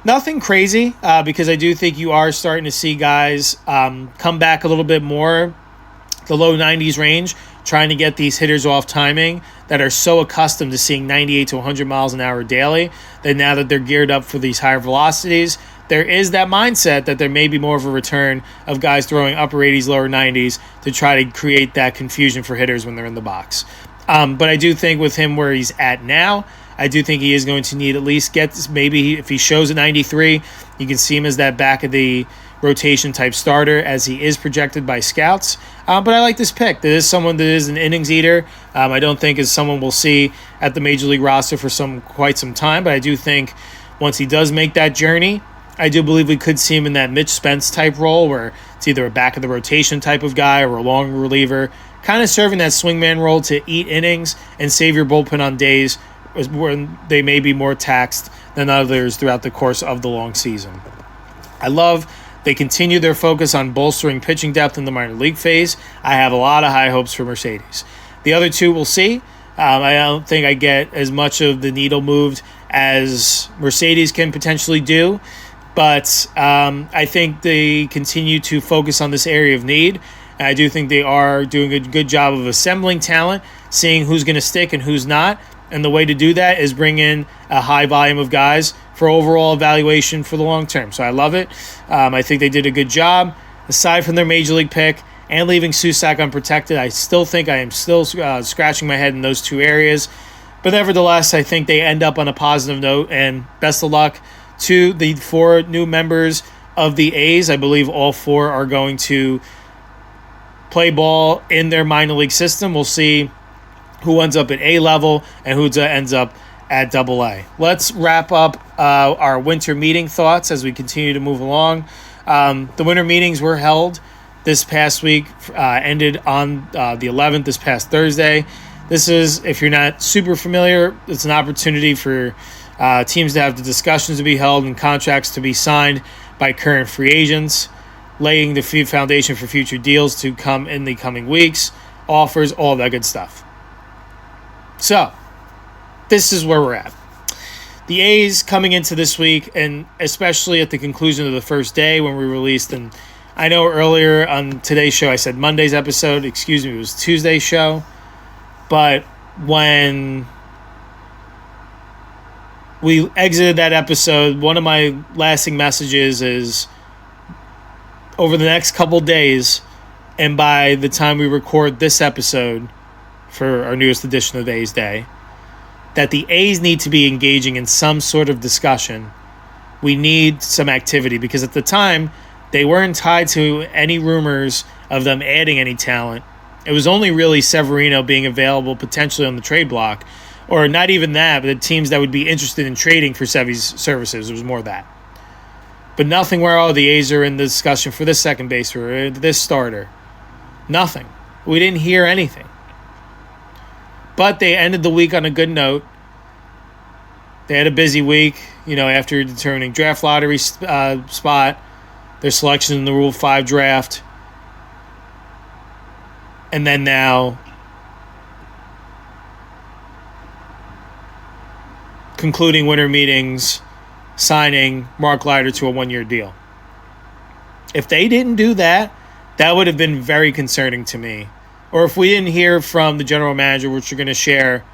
Nothing crazy, because I do think you are starting to see guys come back a little bit more, the low 90s range, trying to get these hitters off timing that are so accustomed to seeing 98 to 100 miles an hour daily that now that they're geared up for these higher velocities, there is that mindset that there may be more of a return of guys throwing upper 80s, lower 90s to try to create that confusion for hitters when they're in the box. But I do think with him where he's at now, I do think he is going to need at least maybe if he shows a 93, you can see him as that back of the rotation type starter as he is projected by scouts. But I like this pick. There is someone that is an innings eater. I don't think is someone we'll see at the Major League roster for quite some time, but I do think once he does make that journey, I do believe we could see him in that Mitch Spence type role where it's either a back of the rotation type of guy or a long reliever, kind of serving that swingman role to eat innings and save your bullpen on days when they may be more taxed than others throughout the course of the long season. I love they continue their focus on bolstering pitching depth in the minor league phase. I have a lot of high hopes for Mercedes. The other two we'll see. I don't think I get as much of the needle moved as Mercedes can potentially do, but I think they continue to focus on this area of need. And I do think they are doing a good job of assembling talent, seeing who's going to stick and who's not. And the way to do that is bring in a high volume of guys for overall evaluation for the long term. So I love it. I think they did a good job. Aside from their major league pick and leaving Susac unprotected, I still think I am still scratching my head in those two areas. But nevertheless, I think they end up on a positive note. And best of luck to the 4 new members of the A's. I believe all 4 are going to play ball in their minor league system. We'll see who ends up at A level and who ends up at Double A. Let's wrap up our winter meeting thoughts as we continue to move along. The winter meetings were held this past week, ended on the 11th, this past Thursday. This is, if you're not super familiar, it's an opportunity for teams to have the discussions to be held and contracts to be signed by current free agents, laying the foundation for future deals to come in the coming weeks, offers, all that good stuff. So, this is where we're at. The A's coming into this week, and especially at the conclusion of the first day when we released, and I know earlier on today's show I said Monday's episode, it was Tuesday's show, but when we exited that episode, one of my lasting messages is over the next couple days, and by the time we record this episode for our newest edition of A's Day, that the A's need to be engaging in some sort of discussion. We need some activity because at the time, they weren't tied to any rumors of them adding any talent. It was only really Severino being available potentially on the trade block, or not even that, but the teams that would be interested in trading for Sevy's services. It was more that. But nothing where, the A's are in the discussion for this second baser or this starter. Nothing. We didn't hear anything. But they ended the week on a good note. They had a busy week, after determining draft lottery spot, their selection in the Rule 5 draft, and then now concluding winter meetings, signing Mark Leiter to a 1-year deal. If they didn't do that, that would have been very concerning to me. Or if we didn't hear from the general manager, which we're going to share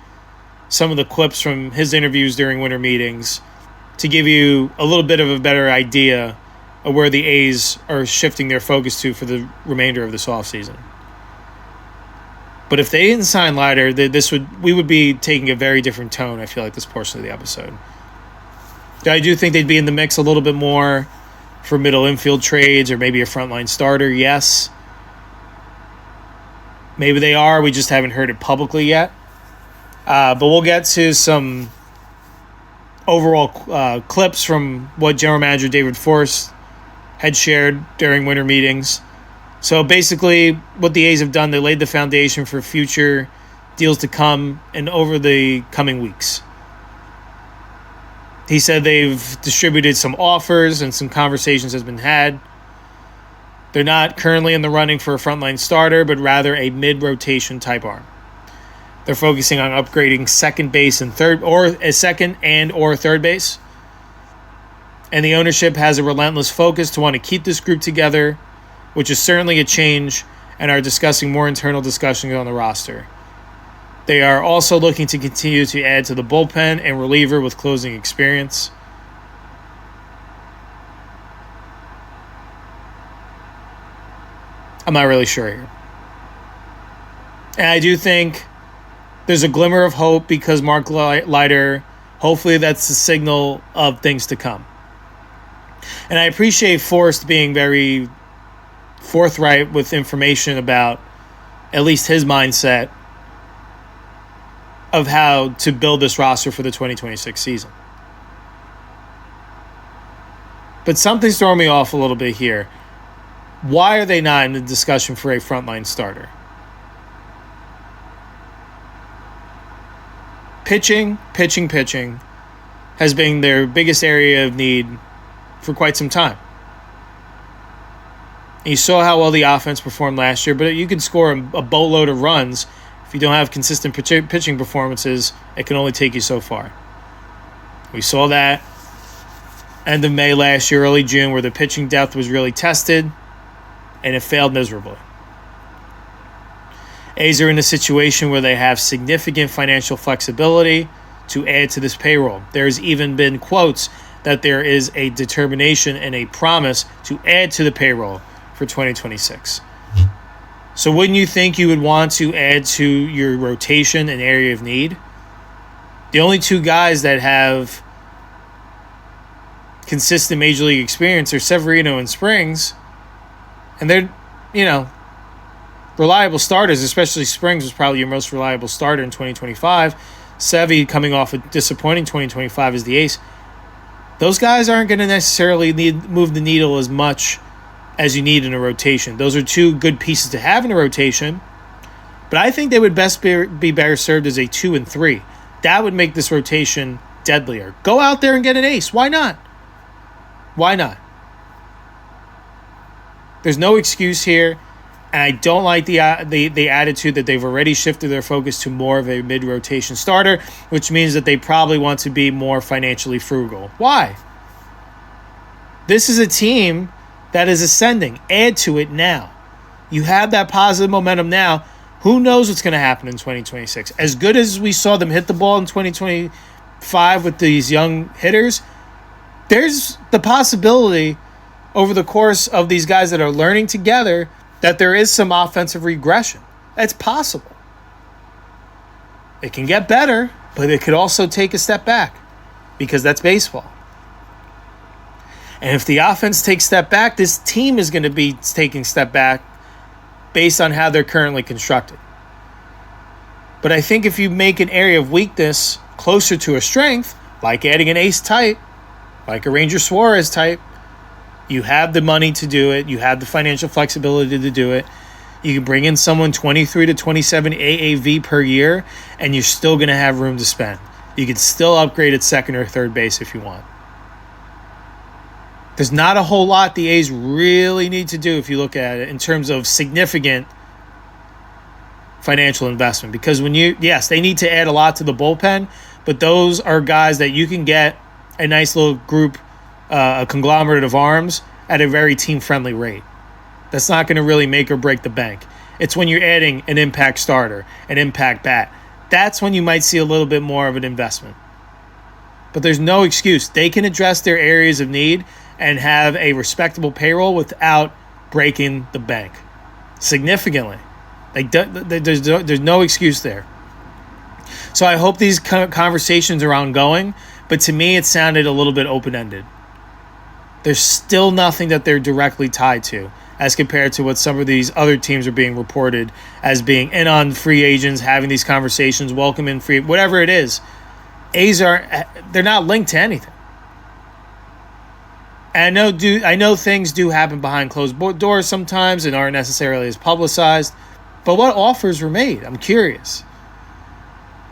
some of the clips from his interviews during winter meetings to give you a little bit of a better idea of where the A's are shifting their focus to for the remainder of this offseason. But if they didn't sign Leiter, we would be taking a very different tone, I feel like, this portion of the episode. I do think they'd be in the mix a little bit more for middle infield trades or maybe a frontline starter, yes. Maybe they are. We just haven't heard it publicly yet. But we'll get to some overall clips from what General Manager David Forst had shared during winter meetings. So basically, what the A's have done, they laid the foundation for future deals to come and over the coming weeks. He said they've distributed some offers and some conversations has been had. They're not currently in the running for a frontline starter, but rather a mid-rotation type arm. They're focusing on upgrading second base and third base. And the ownership has a relentless focus to want to keep this group together, which is certainly a change, and are discussing more internal discussions on the roster. They are also looking to continue to add to the bullpen and reliever with closing experience. I'm not really sure here. And I do think there's a glimmer of hope because Mark Leiter, hopefully that's the signal of things to come. And I appreciate Forrest being very forthright with information about at least his mindset of how to build this roster for the 2026 season. But something's throwing me off a little bit here. Why are they not in the discussion for a frontline starter? Pitching has been their biggest area of need for quite some time. And you saw how well the offense performed last year, but you can score a boatload of runs. If you don't have consistent pitching performances, it can only take you so far. We saw that end of May last year, early June, where the pitching depth was really tested, and it failed miserably. A's are in a situation where they have significant financial flexibility to add to this payroll. There's even been quotes that there is a determination and a promise to add to the payroll for 2026. So wouldn't you think you would want to add to your rotation an area of need? The only two guys that have consistent Major League experience are Severino and Springs, and they're, reliable starters, especially Springs was probably your most reliable starter in 2025. Sevy, coming off a disappointing 2025 as the ace. Those guys aren't going to necessarily move the needle as much as you need in a rotation. Those are two good pieces to have in a rotation, but I think they would best be better served as a 2 and 3. That would make this rotation deadlier. Go out there and get an ace. Why not? Why not? There's no excuse here, and I don't like the attitude that they've already shifted their focus to more of a mid-rotation starter, which means that they probably want to be more financially frugal. Why? This is a team that is ascending. Add to it now. You have that positive momentum now. Who knows what's going to happen in 2026? As good as we saw them hit the ball in 2025 with these young hitters, there's the possibility over the course of these guys that are learning together that there is some offensive regression. That's possible. It can get better, but it could also take a step back because that's baseball. And if the offense takes a step back, this team is going to be taking a step back based on how they're currently constructed. But I think if you make an area of weakness closer to a strength, like adding an ace type, like a Ranger Suarez type, you have the money to do it. You have the financial flexibility to do it. You can bring in someone 23 to 27 AAV per year, and you're still going to have room to spend. You can still upgrade at second or third base if you want. There's not a whole lot the A's really need to do if you look at it in terms of significant financial investment. Because yes, they need to add a lot to the bullpen, but those are guys that you can get a nice little group, a conglomerate of arms at a very team-friendly rate. That's not going to really make or break the bank. It's when you're adding an impact starter, an impact bat. That's when you might see a little bit more of an investment. But there's no excuse. They can address their areas of need and have a respectable payroll without breaking the bank significantly. There's no excuse there. So I hope these conversations are ongoing, but to me it sounded a little bit open-ended. There's still nothing that they're directly tied to as compared to what some of these other teams are being reported as being in on free agents, having these conversations, welcoming free, whatever it is. A's they're not linked to anything. And I know things do happen behind closed doors sometimes and aren't necessarily as publicized, but what offers were made? I'm curious.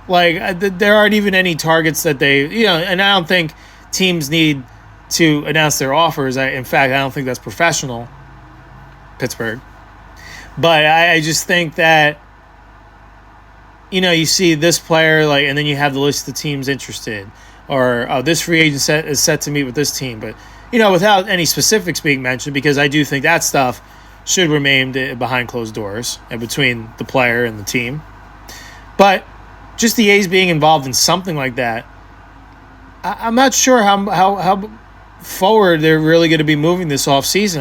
Like, there aren't even any targets that they, and I don't think teams need to announce their offers. In fact, I don't think that's professional, Pittsburgh. But I just think that, you see this player, and then you have the list of teams interested, or this free agent is set to meet with this team, but without any specifics being mentioned, because I do think that stuff should remain behind closed doors and between the player and the team. But just the A's being involved in something like that, I'm not sure how forward they're really going to be moving this offseason.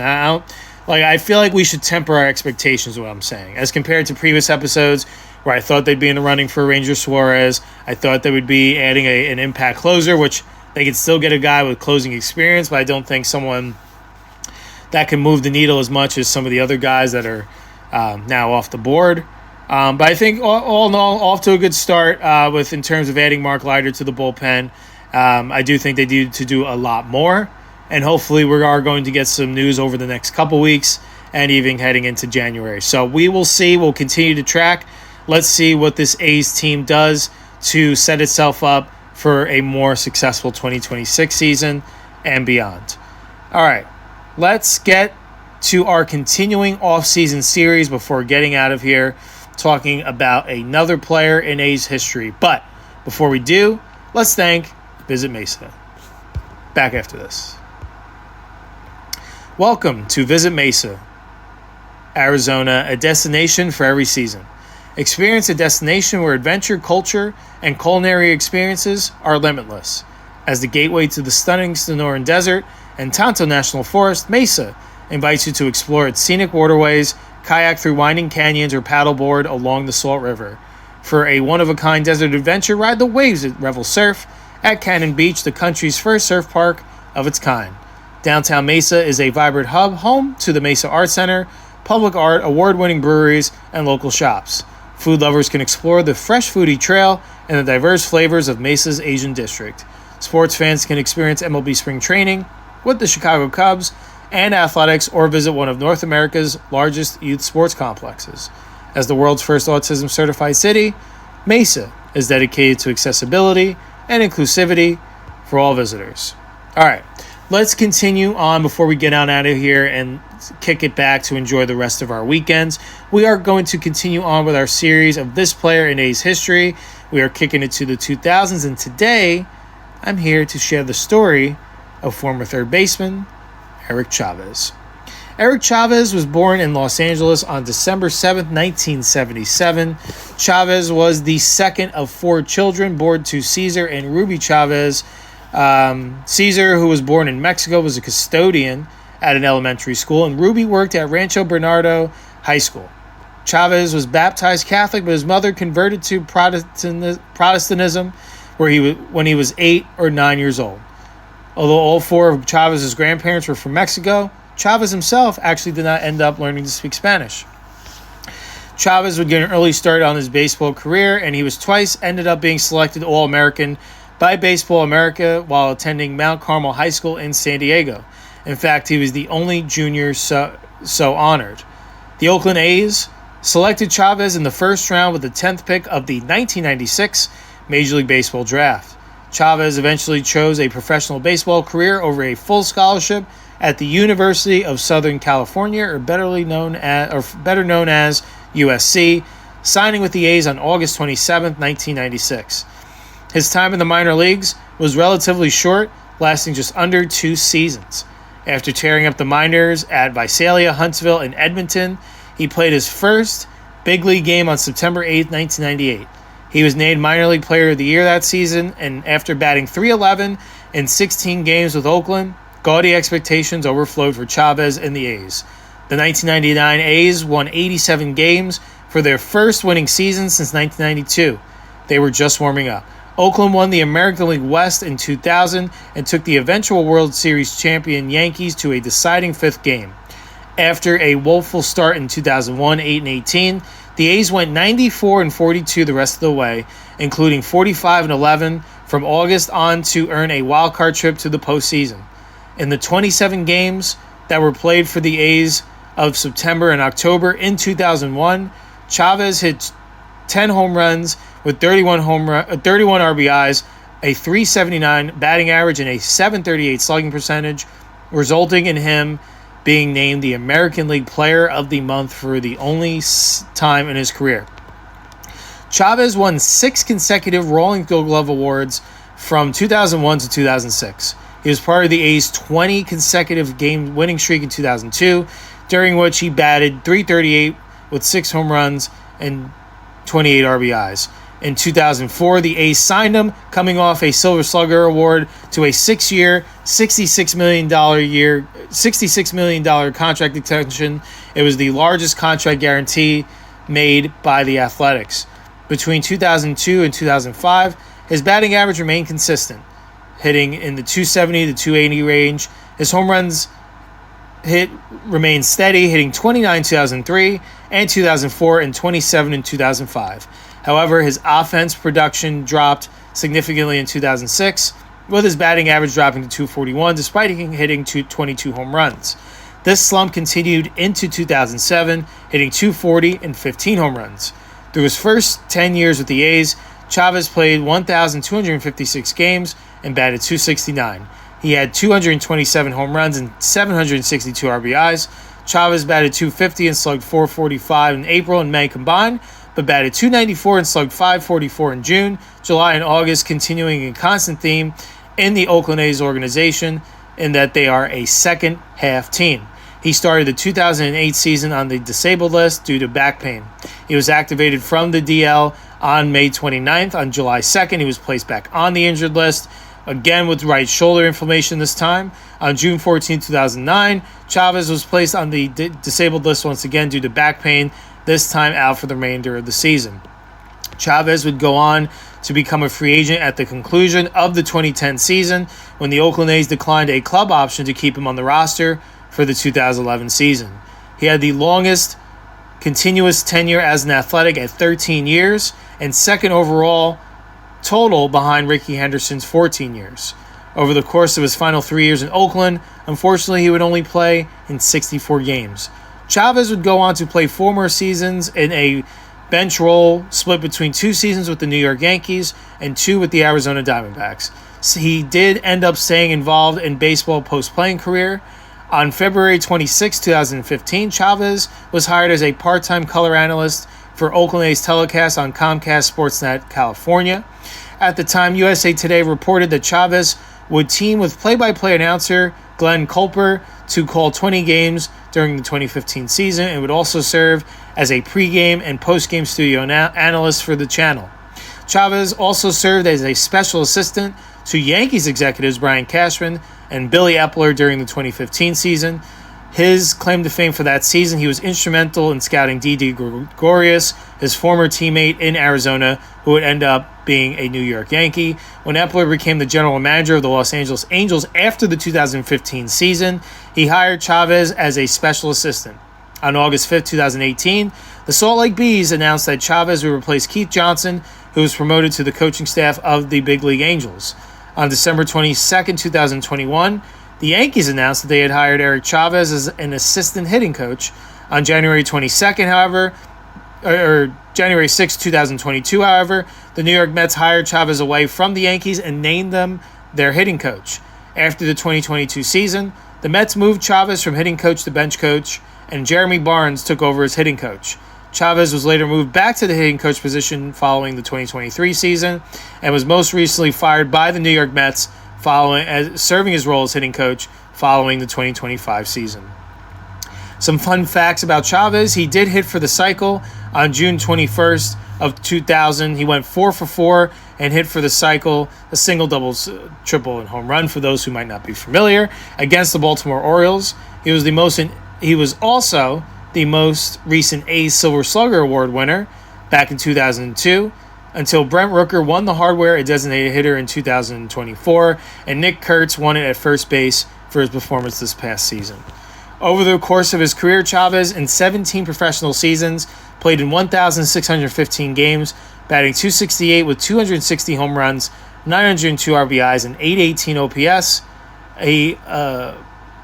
Like, I feel like we should temper our expectations, is what I'm saying. As compared to previous episodes where I thought they'd be in the running for Ranger Suarez, I thought they would be adding an impact closer, which they could still get a guy with closing experience, but I don't think someone that can move the needle as much as some of the other guys that are now off the board. But I think all in all, off to a good start in terms of adding Mark Leiter to the bullpen. I do think they need to do a lot more, and hopefully we are going to get some news over the next couple weeks and even heading into January. So we will see. We'll continue to track. Let's see what this A's team does to set itself up for a more successful 2026 season and beyond. All right, let's get to our continuing offseason series before getting out of here, talking about another player in A's history. But before we do, let's thank Visit Mesa. Back after this. Welcome to Visit Mesa, Arizona, a destination for every season. Experience a destination where adventure, culture, and culinary experiences are limitless. As the gateway to the stunning Sonoran Desert and Tonto National Forest, Mesa invites you to explore its scenic waterways, kayak through winding canyons, or paddleboard along the Salt River. For a one-of-a-kind desert adventure, ride the waves at Revel Surf at Cannon Beach, the country's first surf park of its kind. Downtown Mesa is a vibrant hub, home to the Mesa Art Center, public art, award-winning breweries, and local shops. Food lovers can explore the fresh foodie trail and the diverse flavors of Mesa's Asian district. Sports fans can experience MLB spring training with the Chicago Cubs and athletics, or visit one of North America's largest youth sports complexes. As the world's first autism-certified city, Mesa is dedicated to accessibility and inclusivity for all visitors. All right, let's continue on before we get on out of here and kick it back to enjoy the rest of our weekends. We are going to continue on with our series of this player in A's history. We are kicking it to the 2000s, and today I'm here to share the story of former third baseman Eric Chavez. Eric Chavez was born in Los Angeles on December 7, 1977. Chavez was the second of four children born to Cesar and Ruby Chavez. Cesar, who was born in Mexico, was a custodian at an elementary school, and Ruby worked at Rancho Bernardo High School. Chavez was baptized Catholic, but his mother converted to Protestantism when he was 8 or 9 years old. Although all four of Chavez's grandparents were from Mexico, Chavez himself actually did not end up learning to speak Spanish. Chavez would get an early start on his baseball career, and he was twice ended up being selected All-American by Baseball America while attending Mount Carmel High School in San Diego. In fact, he was the only junior so honored. The Oakland A's selected Chavez in the first round with the 10th pick of the 1996 Major League Baseball draft. Chavez eventually chose a professional baseball career over a full scholarship at the University of Southern California, or better known as USC, signing with the A's on August 27, 1996. His time in the minor leagues was relatively short, lasting just under 2 seasons. After tearing up the minors at Visalia, Huntsville, and Edmonton, he played his first big league game on September 8, 1998. He was named Minor League Player of the Year that season, and after batting .311 in 16 games with Oakland, gaudy expectations overflowed for Chavez and the A's. The 1999 A's won 87 games for their first winning season since 1992. They were just warming up. Oakland won the American League West in 2000 and took the eventual World Series champion Yankees to a deciding 5th game. After a woeful start in 2001, 8 and 18, the A's went 94 and 42 the rest of the way, including 45 and 11 from August on to earn a wild card trip to the postseason. In the 27 games that were played for the A's of September and October in 2001, Chavez hit 10 home runs with 31 RBIs, a .379 batting average, and a .738 slugging percentage, resulting in him being named the American League Player of the Month for the only time in his career. Chavez won 6 consecutive Rolling Gold Glove awards from 2001 to 2006. He was part of the A's 20 consecutive game winning streak in 2002, during which he batted .338 with 6 home runs and 28 RBIs. In 2004, the A's signed him, coming off a Silver Slugger award, to a 6-year, $66 million contract extension. It was the largest contract guarantee made by the Athletics. Between 2002 and 2005, his batting average remained consistent, hitting in the 270 to 280 range. His home runs hit remained steady, hitting 29 in 2003 and 2004 and 27 in 2005. However, his offense production dropped significantly in 2006, with his batting average dropping to 241 despite hitting 22 home runs. This slump continued into 2007, hitting 240 and 15 home runs. Through his first 10 years with the A's, Chavez played 1,256 games and batted .269. He had 227 home runs and 762 RBIs. Chavez batted .250 and slugged .445 in April and May combined, but batted .294 and slugged .544 in June, July, and August, continuing a constant theme in the Oakland A's organization in that they are a second-half team. He started the 2008 season on the disabled list due to back pain. He was activated from the DL on May 29th. On July 2nd, he was placed back on the injured list, again with right shoulder inflammation this time. On June 14, 2009, Chavez was placed on the disabled list once again due to back pain, this time out for the remainder of the season. Chavez would go on to become a free agent at the conclusion of the 2010 season when the Oakland A's declined a club option to keep him on the roster for the 2011 season. He had the longest continuous tenure as an Athletic at 13 years and second overall total behind Rickey Henderson's 14 years. Over the course of his final 3 years in Oakland, unfortunately, he would only play in 64 games. Chavez would go on to play 4 more seasons in a bench role split between 2 seasons with the New York Yankees and 2 with the Arizona Diamondbacks. So he did end up staying involved in baseball post-playing career. On February 26, 2015, Chavez was hired as a part-time color analyst for Oakland A's telecast on Comcast Sportsnet California. At the time, USA Today reported that Chavez would team with play-by-play announcer Glenn Culper to call 20 games during the 2015 season and would also serve as a pregame and postgame studio analyst for the channel. Chavez also served as a special assistant to Yankees executives Brian Cashman and Billy Epler during the 2015 season. His claim to fame for that season, he was instrumental in scouting Didi Gregorius, his former teammate in Arizona, who would end up being a New York Yankee. When Epler became the general manager of the Los Angeles Angels after the 2015 season, he hired Chavez as a special assistant. On August 5, 2018, the Salt Lake Bees announced that Chavez would replace Keith Johnson, who was promoted to the coaching staff of the Big League Angels. On December 22, 2021, the Yankees announced that they had hired Eric Chavez as an assistant hitting coach. On January 22nd, January 6, 2022, however, the New York Mets hired Chavez away from the Yankees and named them their hitting coach. After the 2022 season, the Mets moved Chavez from hitting coach to bench coach, and Jeremy Barnes took over as hitting coach. Chavez was later moved back to the hitting coach position following the 2023 season and was most recently fired by the New York Mets serving his role as hitting coach following the 2025 season. Some fun facts about Chavez. He did hit for the cycle on June 21st of 2000. He went 4 for 4 and hit for the cycle, a single, double, triple, and home run for those who might not be familiar, against the Baltimore Orioles. He was also the most recent A's Silver Slugger Award winner back in 2002, until Brent Rooker won the hardware a designated hitter in 2024, and Nick Kurtz won it at first base for his performance this past season. Over the course of his career, Chavez, in 17 professional seasons, played in 1,615 games, batting .268 with 260 home runs, 902 RBIs, and 818 OPS. He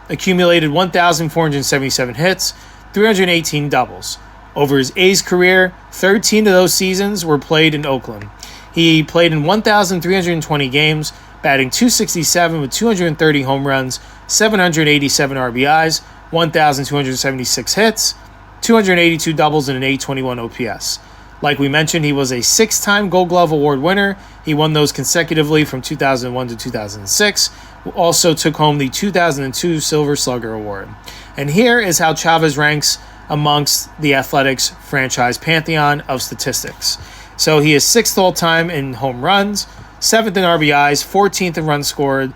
accumulated 1,477 hits, 318 doubles. Over his A's career, 13 of those seasons were played in Oakland. He played in 1,320 games, batting .267 with 230 home runs, 787 RBIs, 1,276 hits, 282 doubles, and an .821 OPS. Like we mentioned, he was a 6-time Gold Glove Award winner. He won those consecutively from 2001 to 2006. Also took home the 2002 Silver Slugger Award. And here is how Chavez ranks amongst the Athletics franchise pantheon of statistics. So he is 6th all-time in home runs, 7th in RBIs, 14th in runs scored,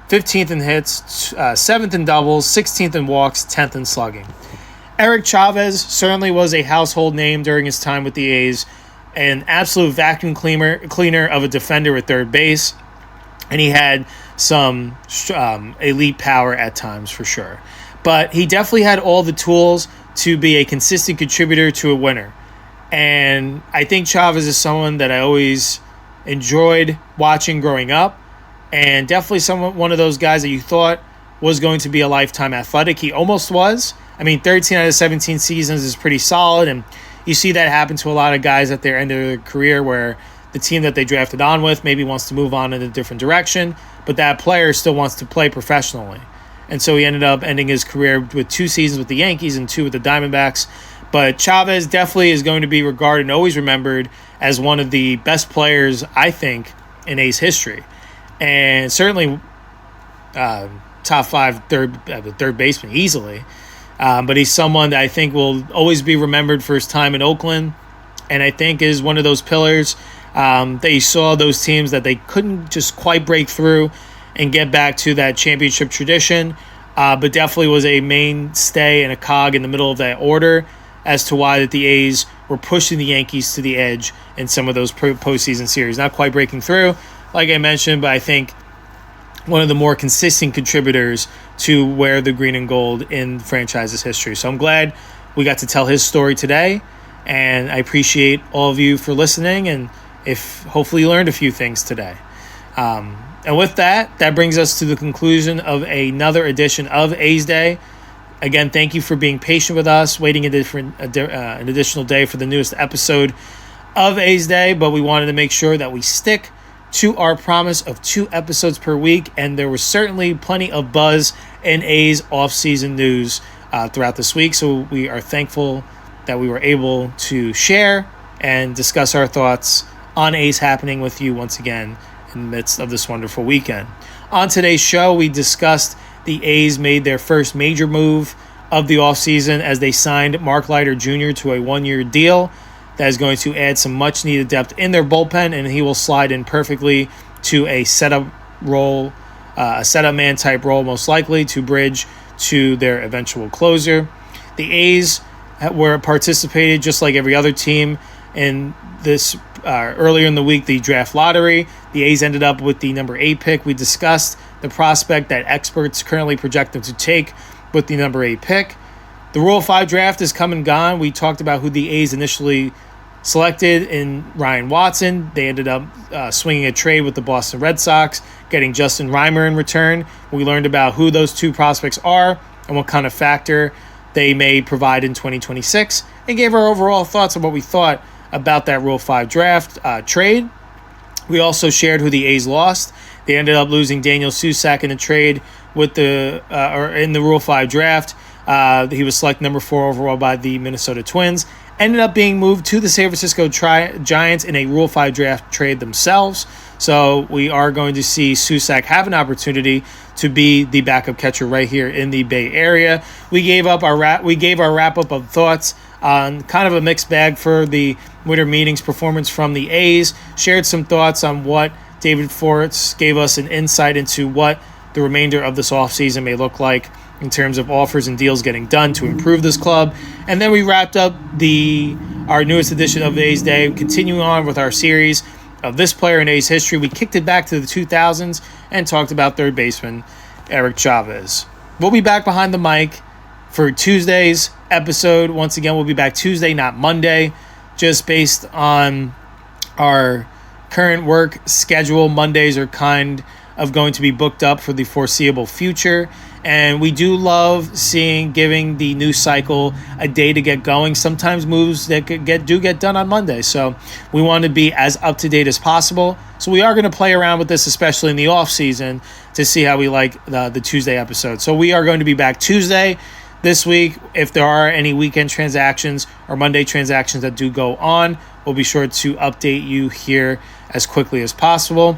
15th in hits, 7th in doubles, 16th in walks, 10th in slugging. Eric Chavez certainly was a household name during his time with the A's, an absolute vacuum cleaner of a defender at third base, and he had some elite power at times for sure. But he definitely had all the tools to be a consistent contributor to a winner. And I think Chavez is someone that I always enjoyed watching growing up, and definitely one of those guys that you thought was going to be a lifetime athletic. He almost was. I mean, 13 out of 17 seasons is pretty solid, and you see that happen to a lot of guys at their end of their career where the team that they drafted on with maybe wants to move on in a different direction, but that player still wants to play professionally. And so he ended up ending his career with 2 seasons with the Yankees and 2 with the Diamondbacks. But Chavez definitely is going to be regarded and always remembered as one of the best players, I think, in A's history. And certainly top 5 third baseman easily. But he's someone that I think will always be remembered for his time in Oakland. And I think is one of those pillars that you saw those teams that they couldn't just quite break through and get back to that championship tradition. But definitely was a mainstay and a cog in the middle of that order as to why that the A's were pushing the Yankees to the edge in some of those postseason series. Not quite breaking through, like I mentioned, but I think one of the more consistent contributors to wear the green and gold in the franchise's history. So I'm glad we got to tell his story today, and I appreciate all of you for listening, and if hopefully you learned a few things today. And with that brings us to the conclusion of another edition of A's Day. Again, thank you for being patient with us, waiting an additional day for the newest episode of A's Day, but we wanted to make sure that we stick to our promise of 2 episodes per week, and there was certainly plenty of buzz in A's offseason news throughout this week, so we are thankful that we were able to share and discuss our thoughts on A's happening with you once again in the midst of this wonderful weekend. On today's show, we discussed the A's made their first major move of the offseason as they signed Mark Leiter Jr. to a 1-year deal that is going to add some much-needed depth in their bullpen, and he will slide in perfectly to a setup role, a setup man type role most likely to bridge to their eventual closer. The A's were participated just like every other team in this earlier in the week, the draft lottery. The A's ended up with the number 8 pick. We discussed the prospect that experts currently project them to take with the number 8 pick. The Rule 5 draft is come and gone. We talked about who the A's initially selected in Ryan Watson. They ended up swinging a trade with the Boston Red Sox, getting Justin Reimer in return. We learned about who those 2 prospects are and what kind of factor they may provide in 2026, and gave our overall thoughts on what we thought about that Rule 5 draft trade. We also shared who the A's lost. They ended up losing Daniel Susac in a trade with in the Rule 5 draft. He was selected number 4 overall by the Minnesota Twins. Ended up being moved to the San Francisco Giants in a Rule 5 draft trade themselves. So we are going to see Susac have an opportunity to be the backup catcher right here in the Bay Area. We gave our wrap-up of thoughts on kind of a mixed bag for the winter meetings performance from the A's. Shared some thoughts on what David Forts gave us an insight into what the remainder of this offseason may look like in terms of offers and deals getting done to improve this club. And then we wrapped up our newest edition of A's Day, continuing on with our series of this player in A's history. We kicked it back to the 2000s and talked about third baseman Eric Chavez. We'll be back behind the mic for Tuesday's episode. Once again, we'll be back Tuesday, not Monday, just based on our current work schedule. Mondays are kind of going to be booked up for the foreseeable future. And we do love giving the news cycle a day to get going. Sometimes moves that get done on Monday. So we want to be as up to date as possible. So we are going to play around with this, especially in the off season, to see how we like the Tuesday episode. So we are going to be back Tuesday this week. If there are any weekend transactions or Monday transactions that do go on, we'll be sure to update you here as quickly as possible.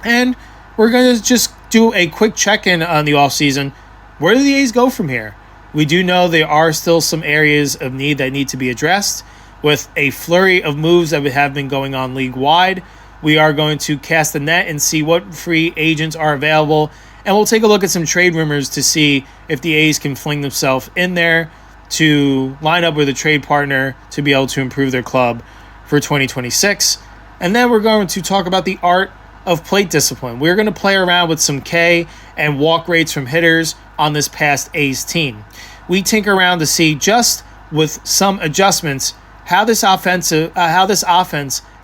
And we're going to just do a quick check-in on the offseason. Where do the A's go from here? We do know there are still some areas of need that need to be addressed, with a flurry of moves that have been going on league-wide. We are going to cast the net and see what free agents are available, and we'll take a look at some trade rumors to see if the A's can fling themselves in there to line up with a trade partner to be able to improve their club for 2026. And then we're going to talk about the art of plate discipline. We're going to play around with some K and walk rates from hitters on this past A's team. We tinker around to see, just with some adjustments, how this offense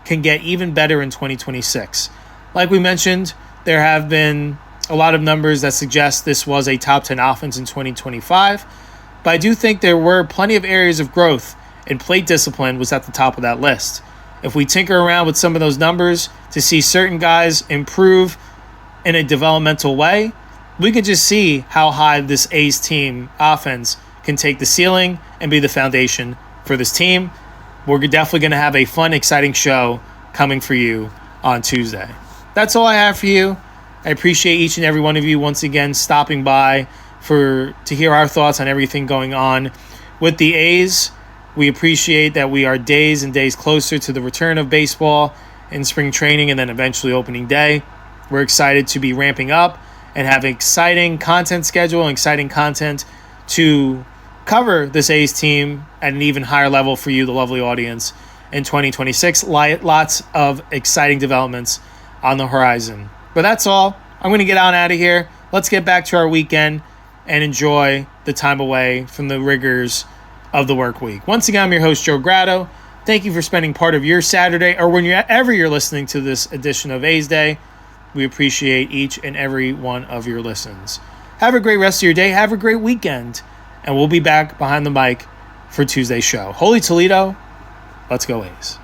can get even better in 2026. Like we mentioned, there have been a lot of numbers that suggest this was a top 10 offense in 2025, but I do think there were plenty of areas of growth, and plate discipline was at the top of that list. If we tinker around with some of those numbers to see certain guys improve in a developmental way, we can just see how high this A's team offense can take the ceiling and be the foundation for this team. We're definitely going to have a fun, exciting show coming for you on Tuesday. That's all I have for you. I appreciate each and every one of you once again stopping by to hear our thoughts on everything going on with the A's. We appreciate that we are days and days closer to the return of baseball in spring training and then eventually opening day. We're excited to be ramping up and have an exciting content schedule and exciting content to cover this A's team at an even higher level for you, the lovely audience, in 2026. Lots of exciting developments on the horizon. But that's all. I'm going to get on out of here. Let's get back to our weekend and enjoy the time away from the rigors of the work week. Once again, I'm your host, Joe Grado. Thank you for spending part of your Saturday or whenever you're listening to this edition of A's Day. We appreciate each and every one of your listens. Have a great rest of your day. Have a great weekend. And we'll be back behind the mic for Tuesday's show. Holy Toledo, let's go A's.